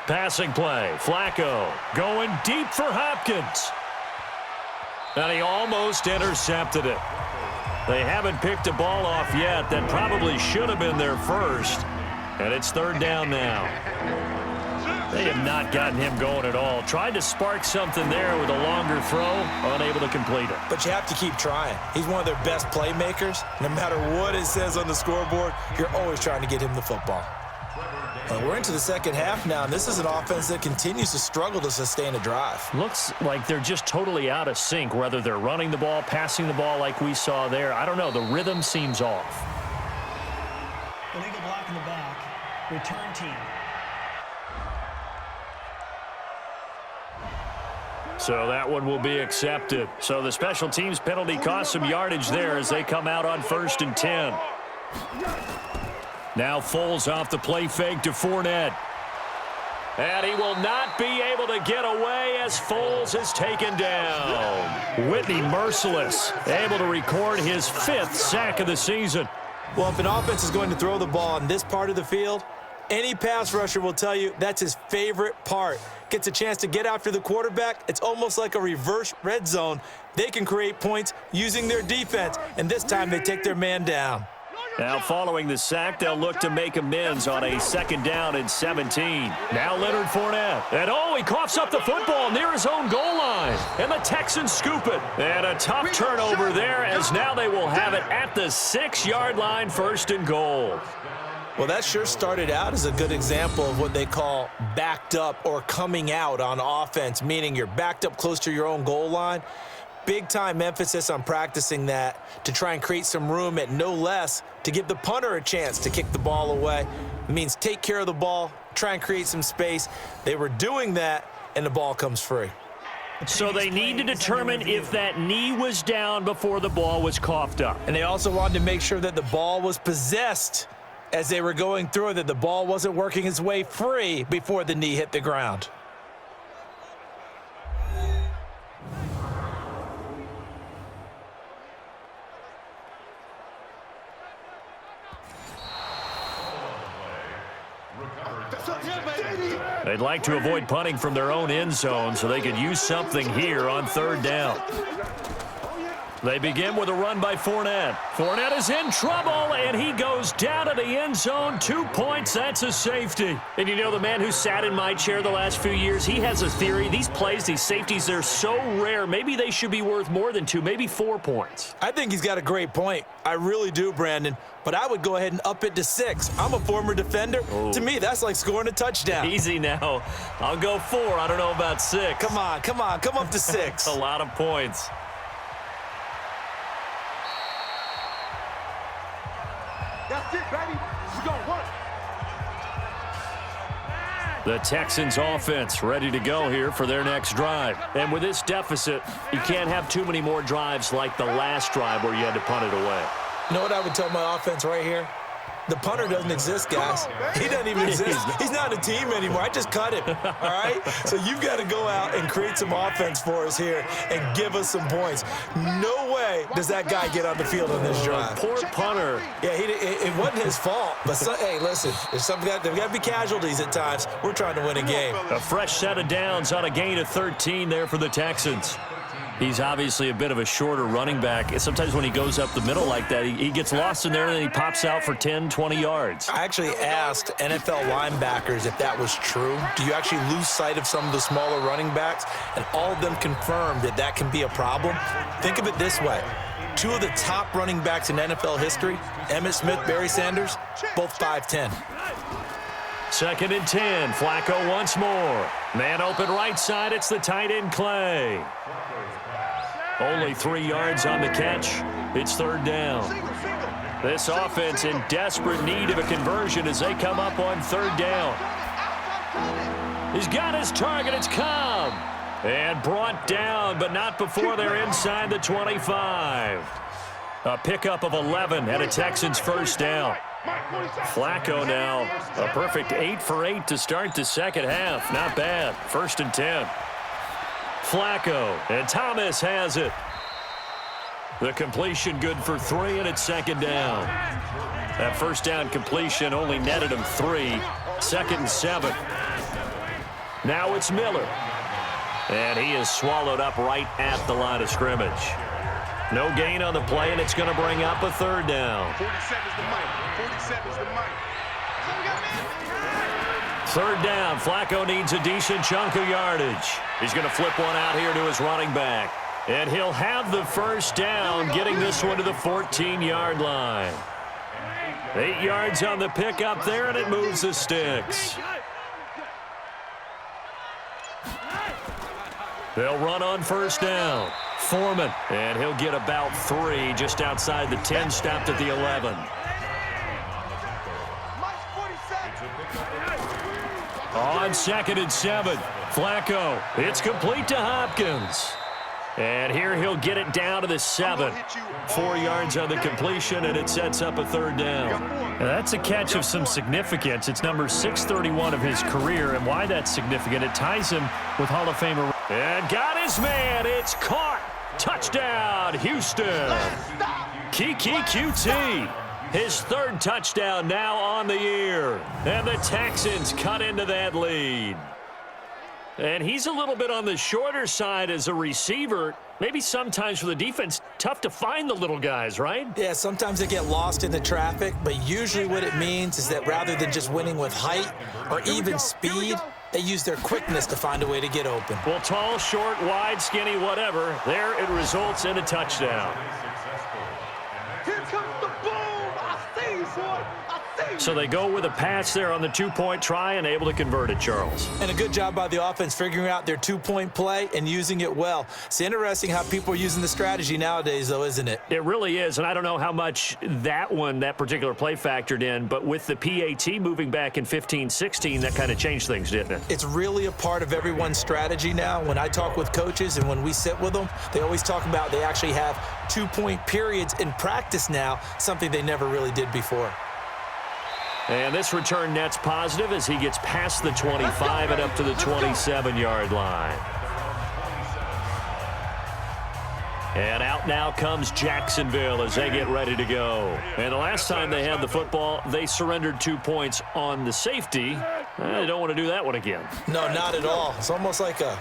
Passing play. Flacco going deep for Hopkins. And he almost intercepted it. They haven't picked a ball off yet. That probably should have been their first. And it's 3rd down now. They have not gotten him going at all. Tried to spark something there with a longer throw, unable to complete it. But you have to keep trying. He's one of their best playmakers. No matter what it says on the scoreboard, you're always trying to get him the football. Well, we're into the second half now, and this is an offense that continues to struggle to sustain a drive. Looks like they're just totally out of sync, whether they're running the ball, passing the ball like we saw there. I don't know. The rhythm seems off. Illegal block in the back. Return team. So that one will be accepted. So the special teams penalty cost some yardage there as they come out on 1st and 10. Now Foles off the play fake to Fournette. And he will not be able to get away as Foles is taken down. Whitney merciless, able to record his 5th sack of the season. Well, if an offense is going to throw the ball in this part of the field, any pass rusher will tell you that's his favorite part. Gets a chance to get after the quarterback. It's almost like a reverse red zone. They can create points using their defense, and this time they take their man down. Now following the sack, they'll look to make amends on a 2nd down and 17. Now Leonard Fournette. And he coughs up the football near his own goal line. And the Texans scoop it. And a tough turnover there as now they will have it at the 6-yard line, 1st and goal. Well, that sure started out as a good example of what they call backed up or coming out on offense, meaning you're backed up close to your own goal line. Big-time emphasis on practicing that to try and create some room at no less to give the punter a chance to kick the ball away. It means take care of the ball, try and create some space. They were doing that, and the ball comes free. So they need to determine if that knee was down before the ball was coughed up. And they also wanted to make sure that the ball was possessed as they were going through it, that the ball wasn't working its way free before the knee hit the ground. They'd like to avoid punting from their own end zone so they could use something here on 3rd down. They begin with a run by Fournette. Fournette is in trouble, and he goes down to the end zone. 2 points, that's a safety. And you know, the man who sat in my chair the last few years, he has a theory. These plays, these safeties, they're so rare. Maybe they should be worth more than 2, maybe 4 points. I think he's got a great point. I really do, Brandon. But I would go ahead and up it to 6. I'm a former defender. To me, that's like scoring a touchdown. Easy now. I'll go 4. I don't know about 6. Come on. Come up to 6. A lot of points. That's it, baby. We're going to work. The Texans offense ready to go here for their next drive. And with this deficit, you can't have too many more drives like the last drive where you had to punt it away. You know what I would tell my offense right here? The punter doesn't exist, guys. He doesn't even exist. He's not a team anymore. I just cut him, all right? So you've got to go out and create some offense for us here and give us some points. No way does that guy get on the field on this drive. Poor punter. Yeah, it wasn't his fault. But, hey, listen, there's got to be casualties at times. We're trying to win a game. A fresh set of downs on a gain of 13 there for the Texans. He's obviously a bit of a shorter running back. Sometimes when he goes up the middle like that, he gets lost in there and then he pops out for 10, 20 yards. I actually asked NFL linebackers if that was true. Do you actually lose sight of some of the smaller running backs? And all of them confirmed that that can be a problem. Think of it this way. 2 of the top running backs in NFL history, Emmitt Smith, Barry Sanders, both 5'10". 2nd and 10. Flacco once more. Man open right side. It's the tight end Clay. Only 3 yards on the catch. It's 3rd down. This offense in desperate need of a conversion as they come up on 3rd down. He's got his target. It's Cobb. And brought down, but not before they're inside the 25. A pickup of 11 and a Texans first down. Flacco now a perfect 8 for 8 to start the second half. Not bad. 1st and 10. Flacco, and Thomas has it. The completion good for 3, and it's 2nd down. That first down completion only netted him 3. 2nd and 7. Now it's Miller. And he is swallowed up right at the line of scrimmage. No gain on the play, and it's going to bring up a 3rd down. 47's the mic. 47's the mic. 3rd down. Flacco needs a decent chunk of yardage. He's going to flip one out here to his running back. And he'll have the first down, getting this one to the 14-yard line. 8 yards on the pickup there, and it moves the sticks. They'll run on first down. Foreman, and he'll get about 3 just outside the 10, stopped at the 11. On 2nd and 7, Flacco. It's complete to Hopkins. And here he'll get it down to the 7. 4 yards on the completion, and it sets up a 3rd down. Now that's a catch of some significance. It's number 631 of his career, and why that's significant, it ties him with Hall of Famer. And got his man. It's caught. Touchdown, Houston. Kiki QT. His 3rd touchdown now on the year. And the Texans cut into that lead. And he's a little bit on the shorter side as a receiver. Maybe sometimes for the defense, tough to find the little guys, right? Yeah, sometimes they get lost in the traffic, but usually what it means is that rather than just winning with height or even speed, they use their quickness to find a way to get open. Well, tall, short, wide, skinny, whatever, there it results in a touchdown. Here comes the boom. I see you, boy. I see you. So they go with a pass there on the 2-point try and able to convert it, Charles. And a good job by the offense figuring out their 2-point play and using it well. It's interesting how people are using the strategy nowadays, though, isn't it? It really is, and I don't know how much that particular play factored in, but with the PAT moving back in 15-16, that kind of changed things, didn't it? It's really a part of everyone's strategy now. When I talk with coaches and when we sit with them, they always talk about they actually have 2-point periods in practice now, something they never really did before. And this return net's positive as he gets past the 25 and up to the 27-yard line. And out now comes Jacksonville as they get ready to go. And the last time they had the football, they surrendered 2 points on the safety. They don't want to do that one again. No, not at all. It's almost like a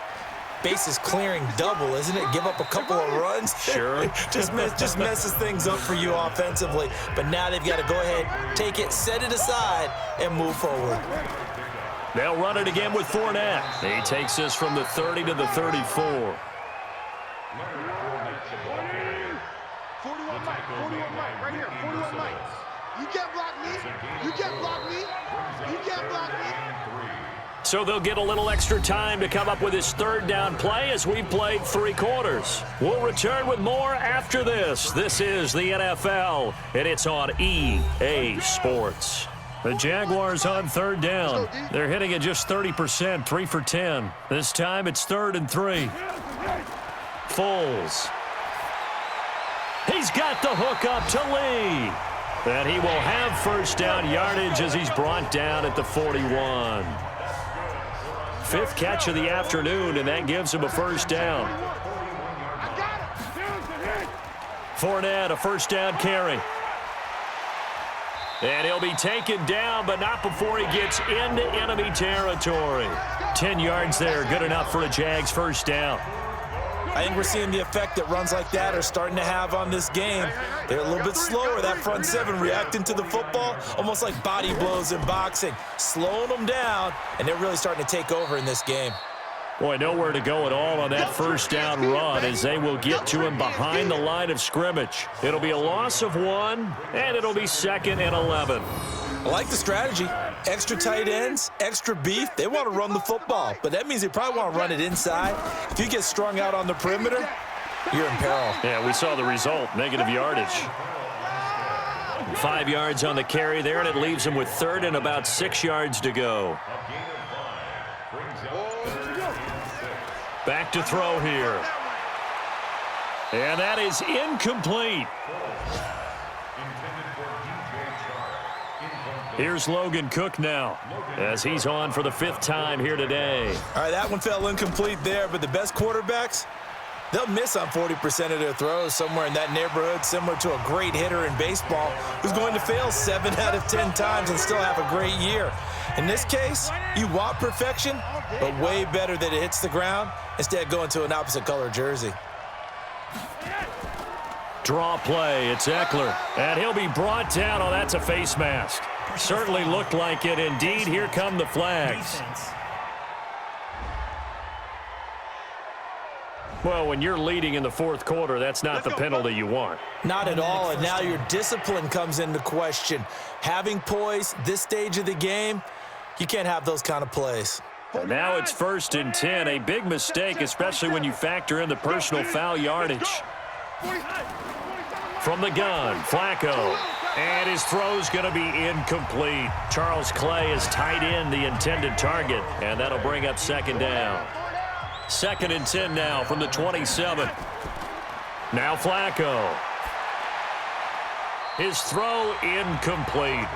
bases clearing double, isn't it? Give up a couple of runs. Sure. just messes things up for you offensively. But now they've got to go ahead, take it, set it aside, and move forward. They'll run it again with Fournette. He takes us from the 30 to the 34. 41 Mike, right here, 41 Mike. You can't block me. You can't block me. You can't block me. So they'll get a little extra time to come up with his 3rd down play as we've played 3 quarters. We'll return with more after this. This is the NFL, and it's on EA Sports. The Jaguars on 3rd down. They're hitting at just 30%, 3 for 10. This time it's 3rd and 3. Foles. He's got the hook up to Lee. And he will have first down yardage as he's brought down at the 41. 5th catch of the afternoon, and that gives him a first down. Fournette, a first down carry. And he'll be taken down, but not before he gets into enemy territory. 10 yards there, good enough for a Jags first down. I think we're seeing the effect that runs like that are starting to have on this game. They're a little bit slower, that front 7, reacting to the football, almost like body blows in boxing, slowing them down, and they're really starting to take over in this game. Boy, nowhere to go at all on that first down run as they will get to him behind the line of scrimmage. It'll be a loss of 1, and it'll be 2nd and 11. I like the strategy. Extra tight ends, extra beef. They want to run the football, but that means they probably want to run it inside. If you get strung out on the perimeter, you're in peril. Yeah, we saw the result, negative yardage. 5 yards on the carry there, and it leaves him with 3rd and about 6 yards to go. Back to throw here. And that is incomplete. Here's Logan Cook now as he's on for the 5th time here today. All right, that one fell incomplete there, but the best quarterbacks, they'll miss on 40% of their throws, somewhere in that neighborhood, similar to a great hitter in baseball who's going to fail 7 out of 10 times and still have a great year. In this case, you want perfection, but way better that it hits the ground instead of going to an opposite color jersey. Draw play, it's Eckler, and he'll be brought down. Oh, that's a face mask. Certainly looked like it. Indeed, here come the flags. Well, when you're leading in the 4th quarter, that's not the penalty you want. Not at all, and now your discipline comes into question. Having poise this stage of the game, you can't have those kind of plays. And now it's 1st and 10, a big mistake, especially when you factor in the personal foul yardage. From the gun, Flacco. And his throw's going to be incomplete. Charles Clay is tied in the intended target, and that'll bring up 2nd down. 2nd and 10 now from the 27. Now Flacco. His throw incomplete.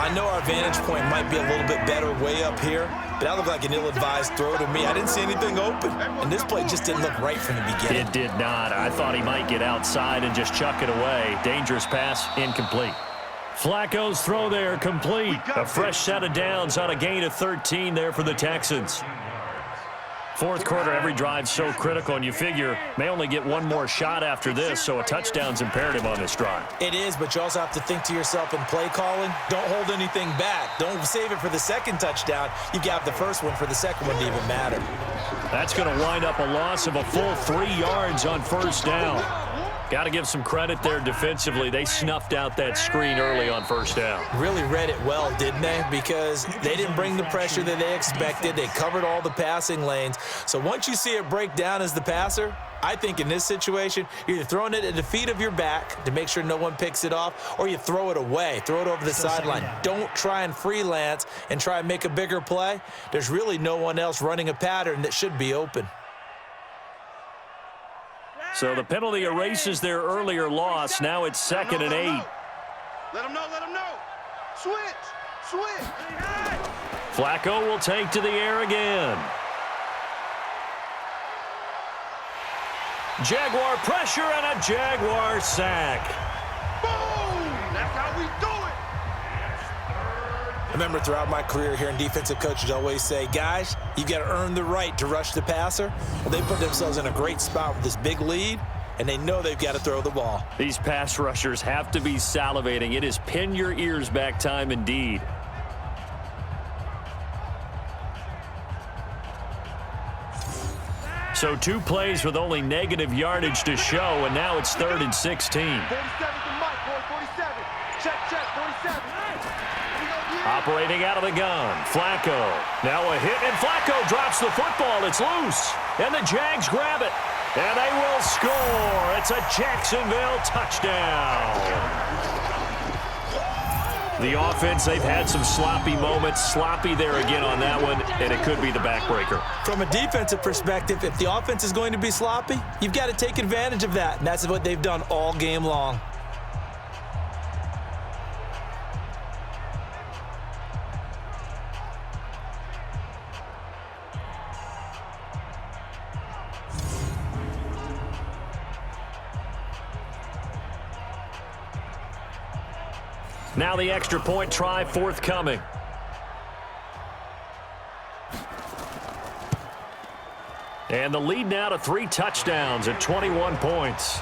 I know our vantage point might be a little bit better way up here, but that looked like an ill-advised throw to me. I didn't see anything open, and this play just didn't look right from the beginning. It did not. I thought he might get outside and just chuck it away. Dangerous pass, incomplete. Flacco's throw there, complete. A fresh set of downs on a gain of 13 there for the Texans. 4th quarter, every drive so critical, and you figure may only get one more shot after this, so a touchdown's imperative on this drive. It is, but you also have to think to yourself in play calling, don't hold anything back. Don't save it for the 2nd touchdown. You got the 1st one for the 2nd one to even matter. That's going to wind up a loss of a full 3 yards on 1st down. Got to give some credit there defensively. They snuffed out that screen early on 1st down. Really read it well, didn't they? Because they didn't bring the pressure that they expected. They covered all the passing lanes. So once you see it break down as the passer, I think in this situation, you're either throwing it at the feet of your back to make sure no one picks it off, or you throw it away, throw it over the sideline. Don't try and freelance and try and make a bigger play. There's really no one else running a pattern that should be open. So the penalty erases their earlier loss. Now it's 2nd and 8. Let them know, let them know. Switch. Flacco will take to the air again. Jaguar pressure and a Jaguar sack. Boom! That's how we do it. I remember throughout my career hearing defensive coaches always say, guys, you got to earn the right to rush the passer. Well, they put themselves in a great spot with this big lead, and they know they've got to throw the ball. These pass rushers have to be salivating. It is pin your ears back time indeed. So 2 plays with only negative yardage to show, and now it's 3rd and 16. 47 to Mike, boy, 47. Check, 47. Operating out of the gun, Flacco. Now a hit, and Flacco drops the football. It's loose, and the Jags grab it, and they will score. It's a Jacksonville touchdown. The offense, they've had some sloppy moments. Sloppy there again on that one, and it could be the backbreaker. From a defensive perspective, if the offense is going to be sloppy, you've got to take advantage of that, and that's what they've done all game long. Now the extra point try forthcoming. And the lead now to 3 touchdowns at 21 points.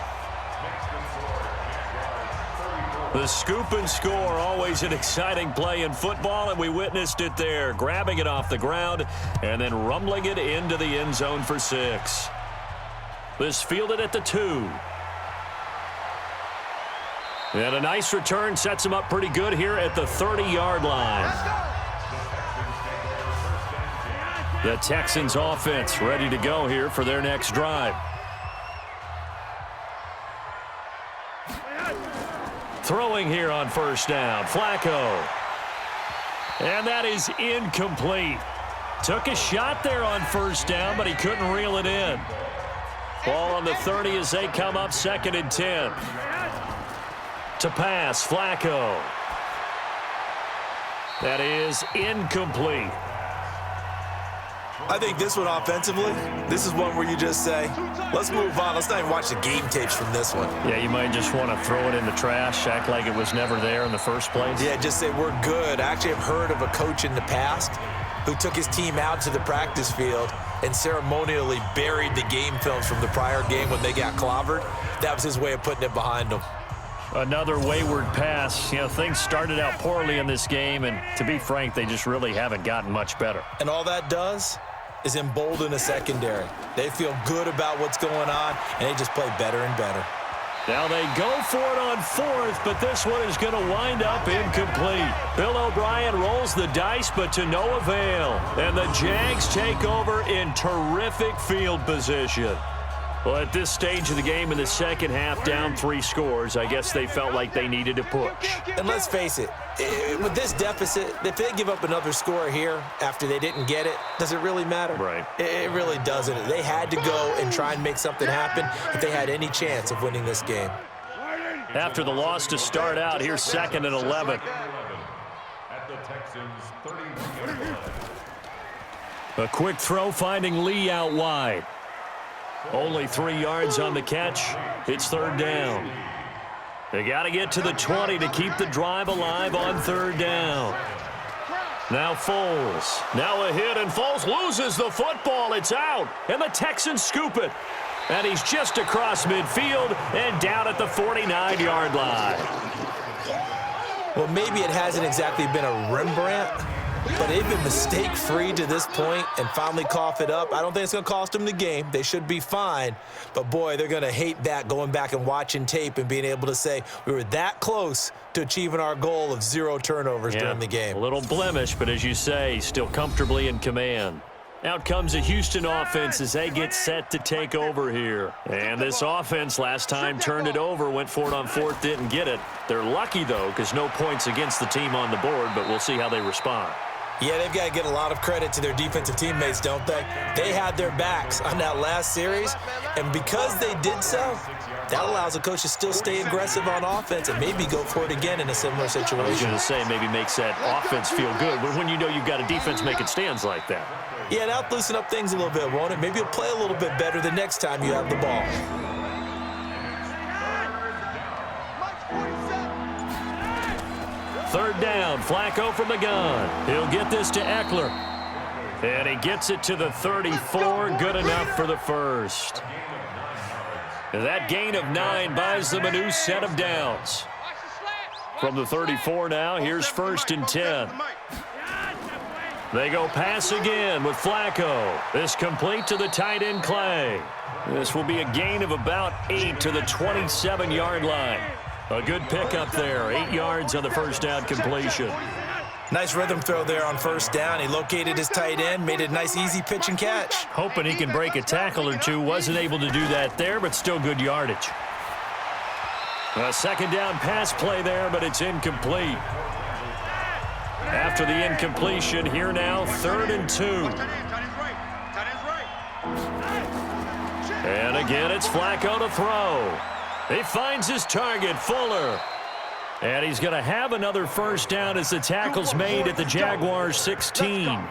The scoop and score, always an exciting play in football, and we witnessed it there, grabbing it off the ground and then rumbling it into the end zone for 6. This fielded at the 2. And a nice return sets him up pretty good here at the 30-yard line. The Texans offense ready to go here for their next drive. Throwing here on 1st down, Flacco. And that is incomplete. Took a shot there on 1st down, but he couldn't reel it in. Ball on the 30 as they come up 2nd and 10. To pass, Flacco. That is incomplete. I think this one offensively, this is one where you just say, let's move on. Let's not even watch the game tapes from this one. Yeah, you might just want to throw it in the trash, act like it was never there in the first place. Yeah, just say we're good. I actually have heard of a coach in the past who took his team out to the practice field and ceremonially buried the game films from the prior game when they got clobbered. That was his way of putting it behind them. Another wayward pass. You know, things started out poorly in this game, and to be frank, they just really haven't gotten much better. And all that does is embolden a secondary. They feel good about what's going on, and they just play better and better. Now they go for it on 4th, but this one is going to wind up incomplete. Bill O'Brien rolls the dice, but to no avail. And the Jags take over in terrific field position. Well, at this stage of the game in the second half, down 3 scores, I guess they felt like they needed to push. And let's face it, with this deficit, if they give up another score here after they didn't get it, does it really matter? Right. It really doesn't. They had to go and try and make something happen if they had any chance of winning this game. After the loss to start out, here's 2nd and 11. At the Texans 31. A quick throw finding Lee out wide. Only 3 yards on the catch. It's 3rd down. They got to get to the 20 to keep the drive alive on 3rd down. Now Foles. Now a hit, and Foles loses the football. It's out, and the Texans scoop it. And he's just across midfield and down at the 49-yard line. Well, maybe it hasn't exactly been a Rembrandt, but they've been mistake-free to this point and finally cough it up. I don't think it's going to cost them the game. They should be fine. But, boy, they're going to hate that, going back and watching tape and being able to say we were that close to achieving our goal of 0 turnovers during the game. A little blemish, but as you say, still comfortably in command. Out comes a Houston offense as they get set to take over here. And this offense last time turned it over, went for it on 4th, didn't get it. They're lucky, though, because no points against the team on the board, but we'll see how they respond. Yeah, they've got to get a lot of credit to their defensive teammates, don't they? They had their backs on that last series, and because they did so, that allows the coach to still stay aggressive on offense and maybe go for it again in a similar situation. I was going to say maybe makes that offense feel good, but when you know you've got a defense making stands like that. Yeah, that'll loosen up things a little bit, won't it? Maybe you'll play a little bit better the next time you have the ball. Third down, Flacco from the gun. He'll get this to Eckler. And he gets it to the 34, good enough for the first. That gain of 9 buys them a new set of downs. From the 34 now, here's 1st and 10. They go pass again with Flacco. This complete to the tight end Clay. This will be a gain of about 8 to the 27-yard line. A good pickup there, 8 yards on the first down completion. Nice rhythm throw there on 1st down. He located his tight end, made it a nice, easy pitch and catch. Hoping he can break a tackle or two. Wasn't able to do that there, but still good yardage. A 2nd down pass play there, but it's incomplete. After the incompletion, here now, 3rd and 2. And again, it's Flacco to throw. He finds his target, Fuller. And he's going to have another 1st down as the tackle's made at the Jaguars 16. I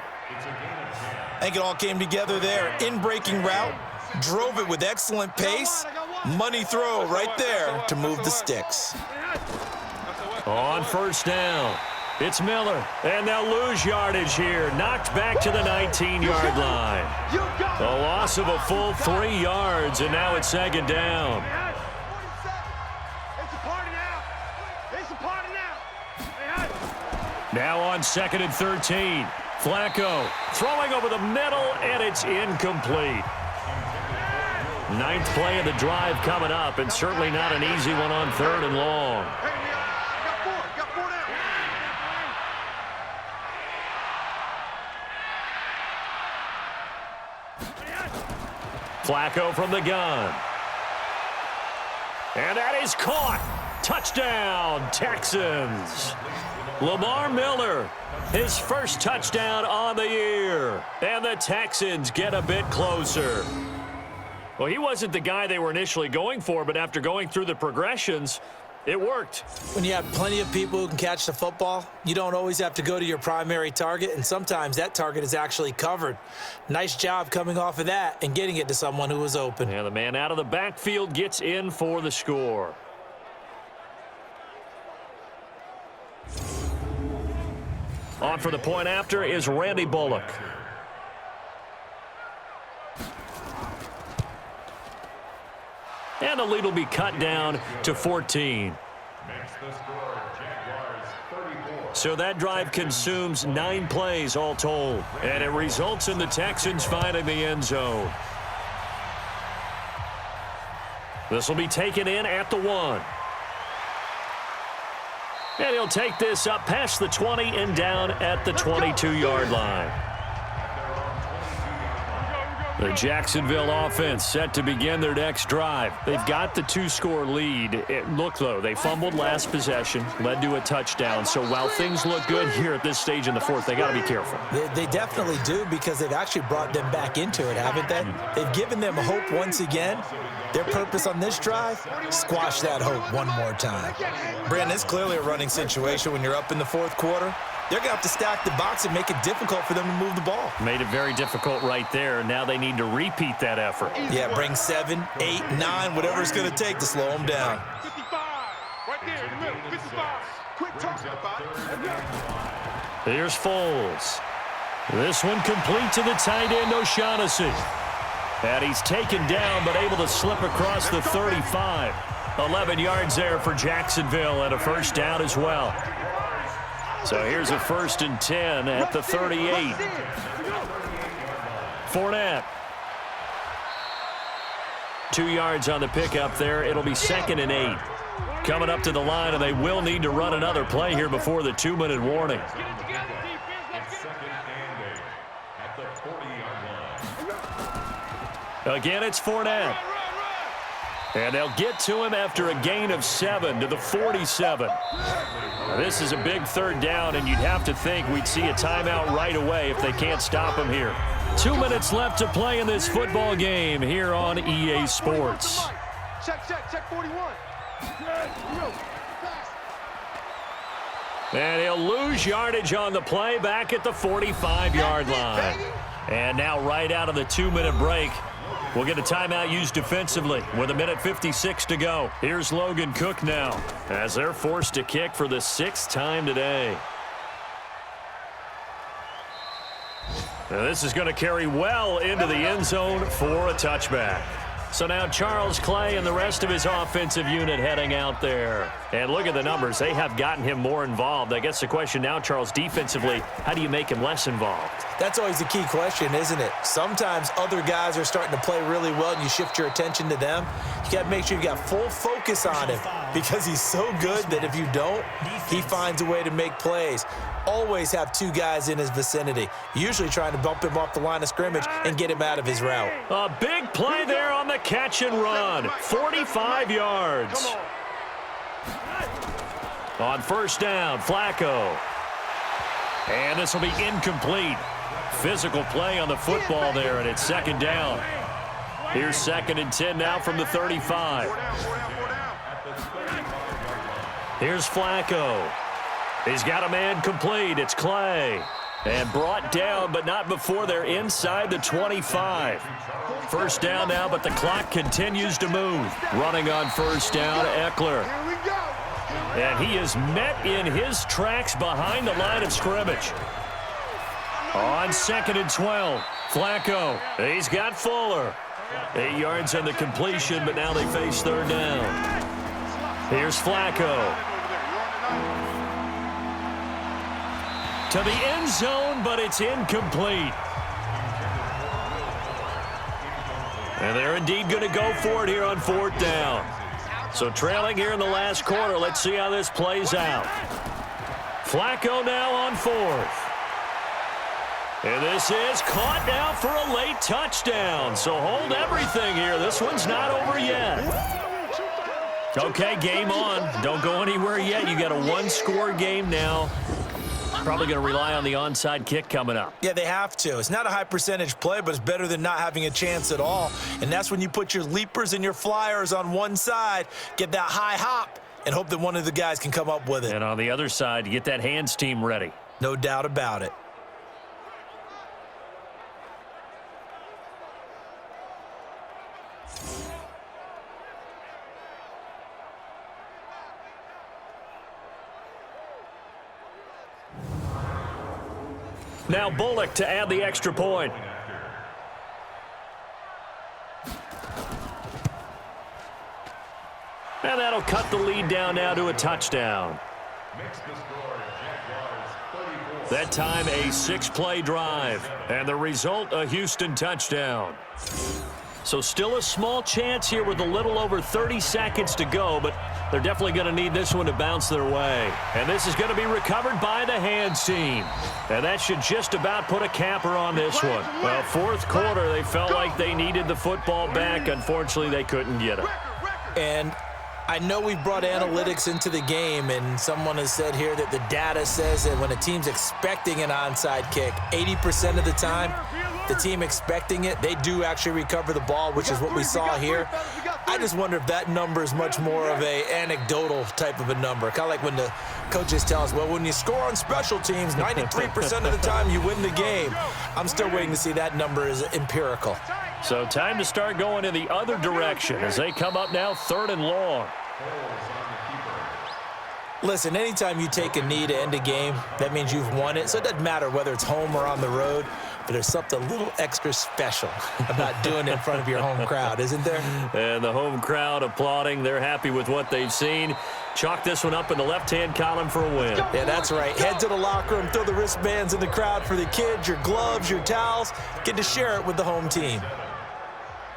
think it all came together there. In-breaking route, drove it with excellent pace. Money throw right there to move the sticks. On 1st down, it's Miller. And they'll lose yardage here. Knocked back to the 19-yard line. A loss of a full 3 yards, and now it's 2nd down. Now on 2nd and 13. Flacco throwing over the middle, and it's incomplete. 9th play of the drive coming up, and certainly not an easy one on 3rd and long. Flacco from the gun. And that is caught. Touchdown, Texans. Lamar Miller, his first touchdown on the year. And the Texans get a bit closer. Well, he wasn't the guy they were initially going for, but after going through the progressions, it worked. When you have plenty of people who can catch the football, you don't always have to go to your primary target, and sometimes that target is actually covered. Nice job coming off of that and getting it to someone who was open. Yeah, the man out of the backfield gets in for the score. On for the point after is Randy Bullock. And the lead will be cut down to 14. Makes the score Jaguars 34. So that drive consumes 9 plays all told. And it results in the Texans finding the end zone. This will be taken in at the 1. And he'll take this up past the 20 and down at the 22-yard line. The Jacksonville offense set to begin their next drive. They've got the 2-score lead. Look, though, they fumbled last possession, led to a touchdown. So while things look good here at this stage in the fourth, they got to be careful. They definitely do, because they've actually brought them back into it, haven't they? They've given them hope once again. Their purpose on this drive, squash that hope one more time. Brandon, it's clearly a running situation when you're up in the fourth quarter. They're going to have to stack the box and make it difficult for them to move the ball. Made it very difficult right there. Now they need to repeat that effort. Yeah, bring 7, 8, 9, whatever it's going to take to slow them down. 55. Right there in the middle. 55. Quick talking about it. Here's Foles. This one complete to the tight end, O'Shaughnessy. And he's taken down, but able to slip across the 35. 11 yards there for Jacksonville, and a first down as well. So here's a 1st and 10 at the 38. Fournette. 2 yards on the pickup there. It'll be 2nd and 8. Coming up to the line, and they will need to run another play here before the 2-minute warning. It's 2nd and 8 at the 40-yard line. Again, it's Fournette. And they'll get to him after a gain of 7 to the 47. Now, this is a big 3rd down, and you'd have to think we'd see a timeout right away if they can't stop him here. 2 minutes left to play in this football game here on EA Sports. Check 41. And he'll lose yardage on the play back at the 45-yard line. And now right out of the 2-minute break, we'll get a timeout used defensively with 1:56 to go. Here's Logan Cook now as they're forced to kick for the 6th time today. Now this is going to carry well into the end zone for a touchback. So now Charles Clay and the rest of his offensive unit heading out there. And look at the numbers. They have gotten him more involved. I guess the question now, Charles, defensively, how do you make him less involved? That's always the key question, isn't it? Sometimes other guys are starting to play really well and you shift your attention to them. You got to make sure you got full focus on him because he's so good that if you don't, he finds a way to make plays. Always have 2 guys in his vicinity, usually trying to bump him off the line of scrimmage and get him out of his route. A big play there on the catch and run. 45 yards. On 1st down, Flacco. And this will be incomplete. Physical play on the football there, and it's 2nd down. Here's 2nd and 10 now from the 35. Here's Flacco. He's got a man complete. It's Clay. And brought down, but not before they're inside the 25. 1st down now, but the clock continues to move. Running on 1st down, Eckler. And he is met in his tracks behind the line of scrimmage. On 2nd and 12, Flacco. He's got Fuller. 8 yards on the completion, but now they face 3rd down. Here's Flacco. To the end zone, but it's incomplete. And they're indeed going to go for it here on 4th down. So trailing here in the last quarter, let's see how this plays out. Flacco now on 4th. And this is caught now for a late touchdown. So hold everything here. This one's not over yet. Okay, game on. Don't go anywhere yet. You got a 1-score game now. Probably going to rely on the onside kick coming up. Yeah, they have to. It's not a high percentage play, but it's better than not having a chance at all. And that's when you put your leapers and your flyers on one side, get that high hop, and hope that one of the guys can come up with it. And on the other side, you get that hands team ready. No doubt about it. Now Bullock to add the extra point. And that'll cut the lead down now to a touchdown. That time a 6-play drive. And the result, a Houston touchdown. So still a small chance here with a little over 30 seconds to go, but they're definitely going to need this one to bounce their way. And this is going to be recovered by the hands team. And that should just about put a capper on this one. Well, fourth quarter, they felt like they needed the football back. Unfortunately, they couldn't get it. And I know we've brought analytics into the game, and someone has said here that the data says that when a team's expecting an onside kick, 80% of the time, the team expecting it, they do actually recover the ball, which is what we saw here. I just wonder if that number is much more of a anecdotal type of a number. Kind of like when the coaches tell us, well, when you score on special teams, 93% of the time you win the game. I'm still waiting to see that number is empirical. So time to start going in the other direction as they come up now 3rd and long. Listen, anytime you take a knee to end a game, that means you've won it. So it doesn't matter whether it's home or on the road, but there's something a little extra special about doing it in front of your home crowd, isn't there? And the home crowd applauding. They're happy with what they've seen. Chalk this one up in the left-hand column for a win. Yeah, that's right. Head to the locker room, throw the wristbands in the crowd for the kids, your gloves, your towels. Get to share it with the home team.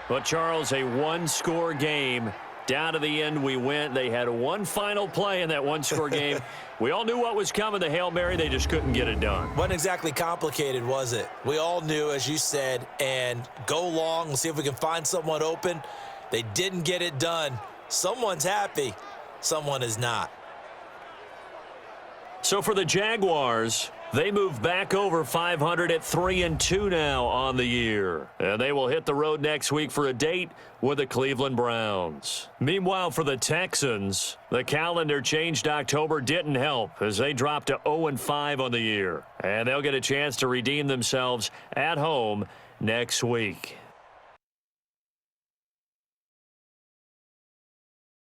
But, Charles, a one-score game. Down to the end we went. They had one final play in that one-score game. We all knew what was coming, the Hail Mary. They just couldn't get it done. Wasn't exactly complicated, was it? We all knew, as you said, and go long. We'll see if we can find someone open. They didn't get it done. Someone's happy. Someone is not. So for the Jaguars, they move back over 500 at 3-2 now on the year. And they will hit the road next week for a date with the Cleveland Browns. Meanwhile, for the Texans, the calendar changed October didn't help as they dropped to 0-5 on the year. And they'll get a chance to redeem themselves at home next week.